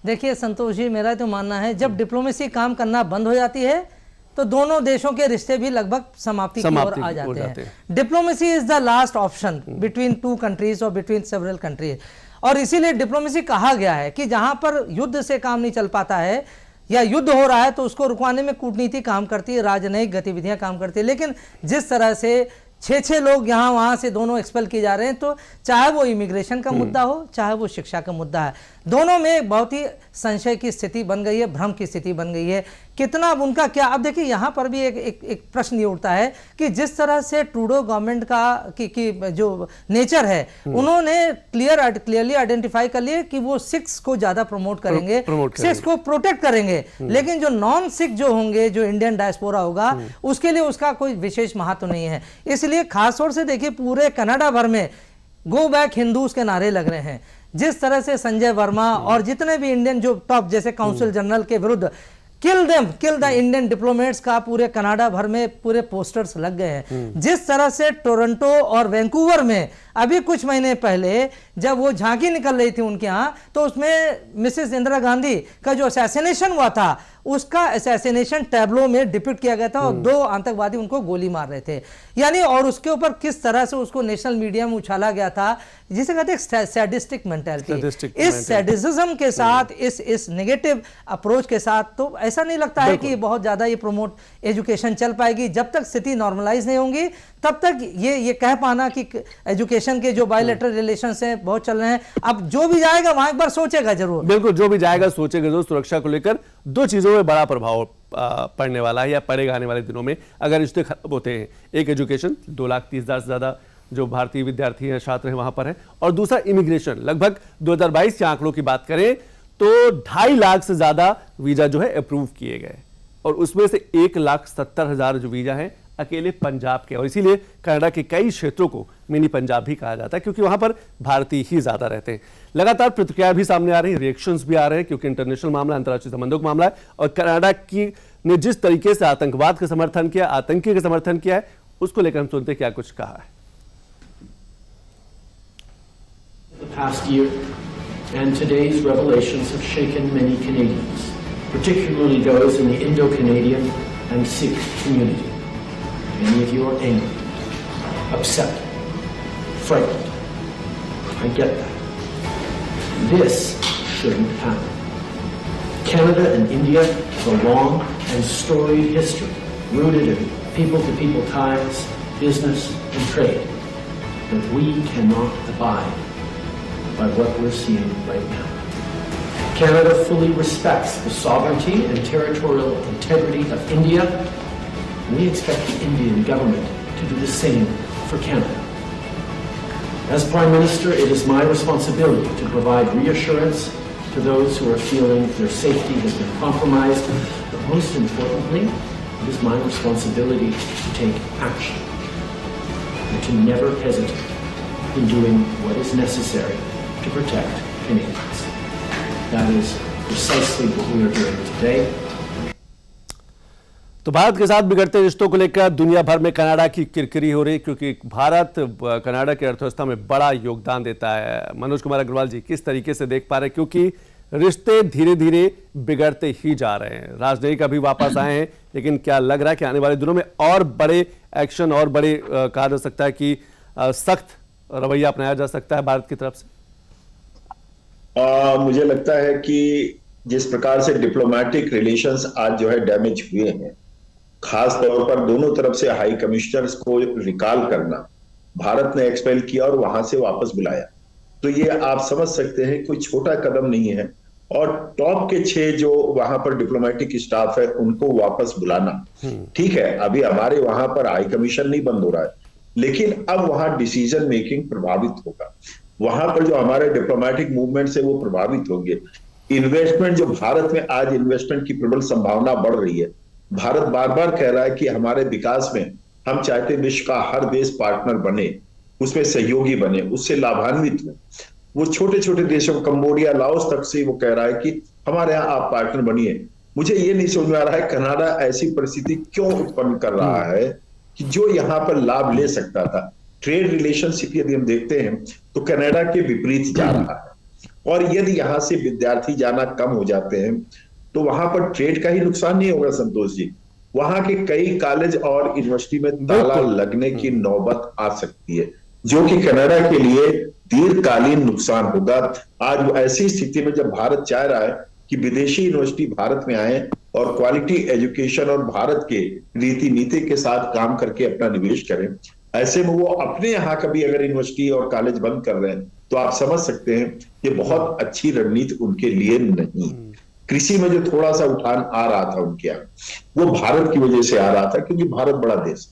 देखिए संतोष जी, मेरा तो मानना है जब डिप्लोमेसी काम करना बंद हो जाती है तो दोनों देशों के रिश्ते भी लगभग समाप्ति की ओर आ जाते हैं। Diplomacy is the last option between two countries और बिटवीन सेवरल कंट्रीज। और इसीलिए डिप्लोमेसी कहा गया है कि जहां पर युद्ध से काम नहीं चल पाता है या युद्ध हो रहा है तो उसको रुकवाने में कूटनीति काम करती है, राजनयिक गतिविधियां काम करती है। लेकिन जिस तरह से 6 लोग यहाँ वहाँ से दोनों एक्सपेल किए जा रहे हैं, तो चाहे वो इमिग्रेशन का मुद्दा हो, चाहे वो शिक्षा का मुद्दा है, दोनों में बहुत ही संशय की स्थिति बन गई है, भ्रम की स्थिति बन गई है। कितना उनका क्या, अब देखिए यहाँ पर भी एक प्रश्न ये उठता है कि जिस तरह से ट्रूडो गवर्नमेंट का की जो नेचर है, उन्होंने क्लियरली आइडेंटिफाई कर लिए कि वो सिख्स को ज्यादा प्रमोट करेंगे, सिख्स को प्रोटेक्ट करेंगे, लेकिन जो नॉन सिख जो होंगे, जो इंडियन डायस्पोरा होगा, उसके लिए उसका कोई विशेष महत्व नहीं है। इसलिए खासतौर से देखिए पूरे कनाडा भर में गो बैक हिंदूज के नारे लग रहे हैं। जिस तरह से संजय वर्मा और जितने भी इंडियन जो टॉप जैसे काउंसिल जनरल के विरुद्ध किल द इंडियन डिप्लोमेट्स का पूरे कनाडा भर में पूरे पोस्टर्स लग गए हैं। जिस तरह से टोरंटो और वैंकूवर में अभी कुछ महीने पहले जब वो झांकी निकल रही थी उनके यहाँ, तो उसमें मिसेस इंदिरा गांधी का जो असैसिनेशन हुआ था उसका असैसिनेशन टैब्लो में डिपिक्ट किया गया था और 2 आतंकवादी उनको गोली मार रहे थे। यानी और उसके ऊपर किस तरह से उसको नेशनल मीडिया में उछाला गया था, जिसे कहते हैं सैडिस्टिक मेंटालिटी। इस सैडिज्म के साथ, इस नेगेटिव अप्रोच के साथ, तो ऐसा नहीं लगता है कि बहुत ज्यादा ये प्रमोट एजुकेशन चल पाएगी। जब तक स्थिति नॉर्मलाइज नहीं होंगी तब तक ये कह पाना कि एजुकेशन के जो बायलैटरल रिलेशंस हैं बहुत चल रहे हैं। अब जो भी जाएगा वहां एक बार सोचेगा जरूर। बिल्कुल, जो भी जाएगा सोचेगा जरूर। सुरक्षा को लेकर 2 चीजों में बड़ा प्रभाव पड़ने वाला है या पड़ेगा आने वाले दिनों में अगर रिश्ते खराब होते हैं। एक एजुकेशन, 2,30,000 से ज्यादा जो भारतीय विद्यार्थी हैं, छात्र हैं वहां पर है, और दूसरा इमिग्रेशन। लगभग 2022 के आंकड़ों की बात करें तो 2.5 लाख से ज्यादा वीजा जो है अप्रूव किए गए और उसमें से 1,70,000 जो वीजा है अकेले पंजाब के। और इसीलिए कनाडा के कई क्षेत्रों को मिनी पंजाब भी कहा जाता है, क्योंकि वहां पर भारतीय ही ज्यादा रहते हैं। लगातार प्रतिक्रिया भी सामने आ रही है, रिएक्शंस भी आ रहे हैं, क्योंकि इंटरनेशनल मामला, अंतर्राष्ट्रीय संबंधों का मामला है। और कनाडा की ने जिस तरीके से आतंकवाद का समर्थन किया, आतंकी का समर्थन किया है, उसको लेकर हम सुनते क्या कुछ कहा है। The past year and today's revelations have shaken many Canadians, particularly those in the Indo-Canadian and Sikh community. Many of you are angry, upset, frightened. I get that. This shouldn't happen. Canada and India have a long and storied history rooted in people-to-people ties, business, and trade. But we cannot abide by what we're seeing right now. Canada fully respects the sovereignty and territorial integrity of India, and we expect the Indian government to do the same for Canada. As Prime Minister, it is my responsibility to provide reassurance to those who are feeling their safety has been compromised, but most importantly, it is my responsibility to take action and to never hesitate in doing what is necessary to protect Canadians. That is precisely what we are doing today. तो भारत के साथ बिगड़ते रिश्तों को लेकर दुनिया भर में कनाडा की किरकिरी हो रही, क्योंकि भारत कनाडा की अर्थव्यवस्था में बड़ा योगदान देता है। मनोज कुमार अग्रवाल जी किस तरीके से देख पा रहे हैं, क्योंकि रिश्ते धीरे धीरे बिगड़ते ही जा रहे हैं। राजनयिक अभी वापस आए हैं, लेकिन क्या लग रहा है कि आने वाले दिनों में और बड़े एक्शन और बड़े कहा जा सकता है कि सख्त रवैया अपनाया जा सकता है भारत की तरफ से? मुझे लगता है कि जिस प्रकार से डिप्लोमेटिक रिलेशंस आज जो है डैमेज हुए हैं, खास तौर पर दोनों तरफ से हाई कमिश्नर्स को रिकॉल करना, भारत ने एक्सपेल किया और वहां से वापस बुलाया, तो ये आप समझ सकते हैं कोई छोटा कदम नहीं है। और टॉप के 6 जो वहां पर डिप्लोमेटिक स्टाफ है उनको वापस बुलाना, ठीक है, अभी हमारे वहां पर हाई कमीशन नहीं बंद हो रहा है, लेकिन अब वहां डिसीजन मेकिंग प्रभावित होगा, वहां पर जो हमारे डिप्लोमेटिक मूवमेंट है वो प्रभावित होंगे। इन्वेस्टमेंट जो भारत में आज इन्वेस्टमेंट की प्रबल संभावना बढ़ रही है, भारत बार बार कह रहा है कि हमारे विकास में हम चाहते विश्व का हर देश पार्टनर बने, उसमें सहयोगी बने, उससे लाभान्वित हो। वो छोटे छोटे देशों कंबोडिया, लाओस तक से वो कह रहा है कि हमारे यहाँ आप पार्टनर बनिए। मुझे ये नहीं समझ में आ रहा है कनाडा ऐसी परिस्थिति क्यों उत्पन्न कर रहा है कि जो यहाँ पर लाभ ले सकता था। ट्रेड रिलेशनशिप यदि हम देखते हैं तो कनाडा के विपरीत जा रहा है, और यदि यहां से विद्यार्थी जाना कम हो जाते हैं तो वहां पर ट्रेड का ही नुकसान नहीं होगा संतोष जी, वहां के कई कॉलेज और यूनिवर्सिटी में ताला लगने की नौबत आ सकती है, जो कि कनाडा के लिए दीर्घकालीन नुकसान होगा। आज ऐसी स्थिति में जब भारत चाह रहा है कि विदेशी यूनिवर्सिटी भारत में आए और क्वालिटी एजुकेशन और भारत के रीति नीति के साथ काम करके अपना निवेश करें, ऐसे में वो अपने यहाँ कभी अगर यूनिवर्सिटी और कॉलेज बंद कर रहे हैं तो आप समझ सकते हैं ये बहुत अच्छी रणनीति उनके लिए नहीं। कृषि में जो थोड़ा सा उठान आ रहा था उनके यहाँ, वो भारत की वजह से आ रहा था, क्योंकि भारत बड़ा देश।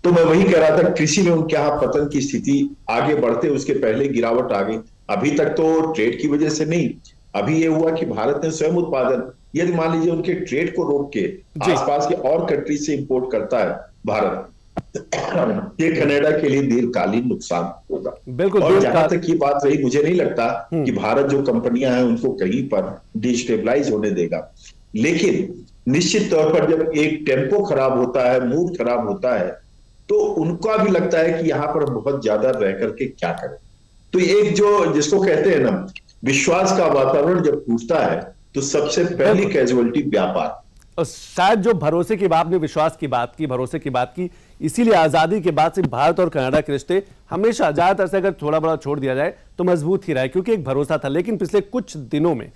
तो मैं वही कह रहा था, कृषि में उनके यहाँ पतन की स्थिति आगे बढ़ते उसके पहले गिरावट आ गई। अभी तक तो ट्रेड की वजह से नहीं, अभी ये हुआ कि भारत ने स्वयं उत्पादन, यदि मान लीजिए उनके ट्रेड को रोक के आसपास के और कंट्री से इंपोर्ट करता है भारत, ये कनाडा के लिए दीर्घकालीन नुकसान होगा। बिल्कुल। और जहां तक ये बात रही, मुझे नहीं लगता कि भारत जो कंपनियां हैं उनको कहीं पर डिस्टेबलाइज होने देगा, लेकिन निश्चित तौर पर जब एक टेम्पो खराब होता है, मूड खराब होता है, तो उनका भी लगता है कि यहाँ पर बहुत ज्यादा रह करके क्या करें। तो एक जो जिसको कहते हैं ना, विश्वास का वातावरण जब टूटता है तो सबसे पहली कैजुअलिटी व्यापार। और शायद जो भरोसे की बात, विश्वास की बात की, भरोसे की बात की, इसीलिए आजादी के बाद से भारत और कनाडा के रिश्ते हमेशा ज्यादातर से अगर थोड़ा बड़ा छोड़ दिया जाए तो मजबूत ही रहे, क्योंकि एक भरोसा था। लेकिन पिछले कुछ दिनों में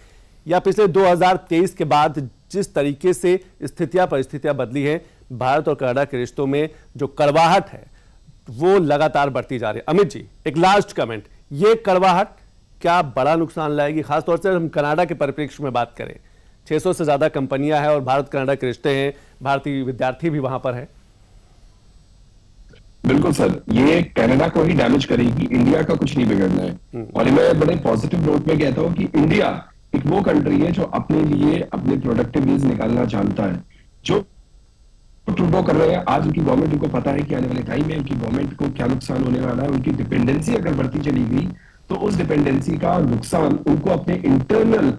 या पिछले 2023 के बाद जिस तरीके से परिस्थितियां बदली हैं, भारत और कनाडा के रिश्तों में जो कड़वाहट है वो लगातार बढ़ती जा रही है। अमित जी, एक लास्ट कमेंट, ये कड़वाहट क्या बड़ा नुकसान लाएगी, खासतौर से हम कनाडा के परिप्रेक्ष्य में बात करें? 600 से ज्यादा कंपनियां हैं और भारत कनाडा के रिश्ते हैं, भारतीय विद्यार्थी भी वहां पर है। बिल्कुल सर, ये कनाडा को ही डैमेज करेगी, इंडिया का कुछ नहीं बिगड़ना है। और मैं बड़े पॉजिटिव नोट में कहता हूँ कि इंडिया एक वो कंट्री है जो अपने लिए अपने प्रोडक्टिव मीन्स निकालना जानता है। जो ट्रूडो कर रहे हैं आज, उनकी गवर्नमेंट उनको पता है कि आने वाले टाइम में उनकी गवर्नमेंट को क्या नुकसान होने वाला है। उनकी डिपेंडेंसी अगर बढ़ती चली गई तो उस डिपेंडेंसी का नुकसान उनको अपने इंटरनल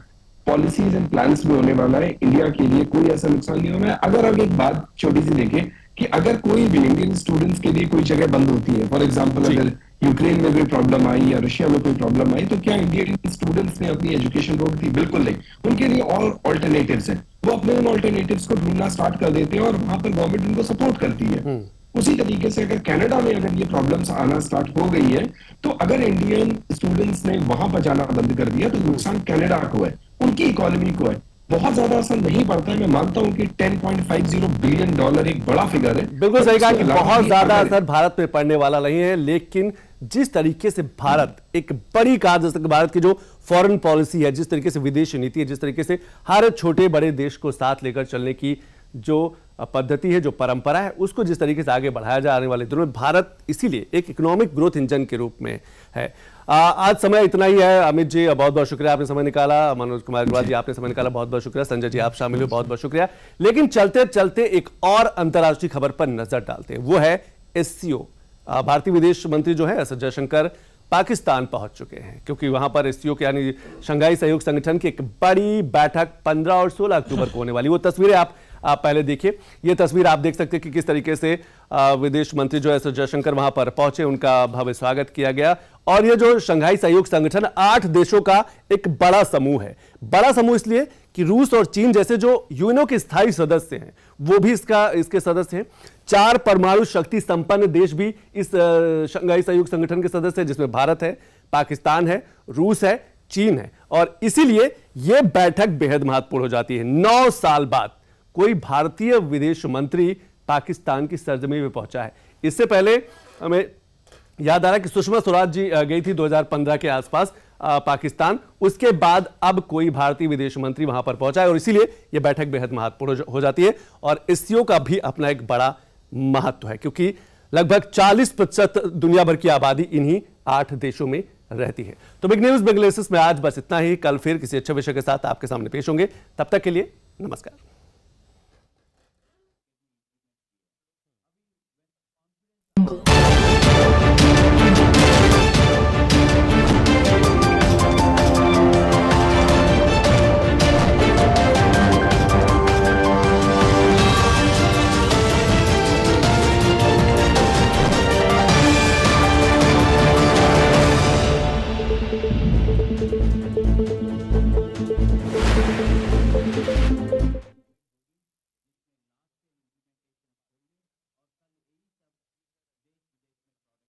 पॉलिसीज एंड प्लान्स में होने वाला है। इंडिया के लिए कोई ऐसा नुकसान नहीं होना है। अगर हम एक बात छोटी सी देखें कि अगर कोई भी इंडियन स्टूडेंट्स के लिए कोई जगह बंद होती है, फॉर एग्जांपल अगर यूक्रेन में कोई प्रॉब्लम आई या रशिया में कोई प्रॉब्लम आई, तो क्या इंडियन स्टूडेंट्स ने अपनी एजुकेशन रोक दी? बिल्कुल नहीं। उनके लिए और ऑल्टरनेटिव्स हैं, वो अपने उन ऑल्टरनेटिव्स को ढूंढना स्टार्ट कर देते हैं और वहां पर गवर्नमेंट उनको सपोर्ट करती है। उसी तरीके से अगर कनाडा में अगर ये प्रॉब्लम्स आना स्टार्ट हो गई है, तो अगर इंडियन स्टूडेंट्स ने वहां पर जाना बंद कर दिया तो नुकसान कनाडा को है, उनकी इकोनॉमी को है। बहुत ज्यादा असर नहीं पड़ता है, मैं मानता हूं कि $10.50 बिलियन एक बड़ा फिगर है। बिल्कुल सही कहा कि उसके अलावा बहुत भी ज्यादा अगर- असर भारत में पड़ने वाला नहीं है, लेकिन जिस तरीके से भारत एक बड़ी जैसे कि भारत की जो फॉरेन पॉलिसी है, जिस तरीके से विदेश नीति है, जिस तरीके से हर छोटे बड़े देश को साथ लेकर चलने की जो पद्धति है, जो परंपरा है, उसको जिस तरीके से आगे बढ़ाया जाने वाले दिनों में भारत इसीलिए एक इकोनॉमिक ग्रोथ इंजन के रूप में है। आज समय इतना ही है। अमित जी बहुत बहुत शुक्रिया, आपने समय निकाला। मनोज कुमार अग्रवाल जी आपने समय निकाला, बहुत बहुत शुक्रिया। संजय जी आप शामिल हुए, बहुत बहुत शुक्रिया। लेकिन चलते चलते एक और अंतर्राष्ट्रीय खबर पर नजर डालते हैं, वो है एससीओ। भारतीय विदेश मंत्री जो है एस जयशंकर पाकिस्तान पहुंच चुके हैं, क्योंकि वहां पर एससीओ के यानी शंघाई सहयोग संगठन की एक बड़ी बैठक 15 और 16 अक्टूबर को होने वाली। वो तस्वीरें आप पहले देखिए। ये तस्वीर आप देख सकते हैं कि किस तरीके से विदेश मंत्री जो एस जयशंकर वहां पर पहुंचे, उनका भव्य स्वागत किया गया। और ये जो शंघाई सहयोग संगठन 8 देशों का एक बड़ा समूह है। बड़ा समूह इसलिए कि रूस और चीन जैसे जो यूएनओ के स्थायी सदस्य हैं वो भी इसके सदस्य हैं। 4 परमाणु शक्ति संपन्न देश भी इस शंघाई सहयोग संगठन के सदस्य हैं, जिसमें भारत है, पाकिस्तान है, रूस है, चीन है। और इसीलिए यह बैठक बेहद महत्वपूर्ण हो जाती है। 9 साल बाद कोई भारतीय विदेश मंत्री पाकिस्तान की सरजमी में पहुंचा है। इससे पहले हमें याद आ रहा है कि सुषमा स्वराज जी गई थी 2015 के आसपास पाकिस्तान। उसके बाद अब कोई भारतीय विदेश मंत्री वहां पर पहुंचा है, और इसीलिए यह बैठक बेहद महत्वपूर्ण हो जाती है। और एससीओ का भी अपना एक बड़ा महत्व है, क्योंकि लगभग 40% दुनिया भर की आबादी इन्हीं 8 देशों में रहती है। तो बिग न्यूज बिग एनालिसिस में आज बस इतना ही। कल फिर किसी अच्छे विषय के साथ आपके सामने पेश होंगे। तब तक के लिए नमस्कार।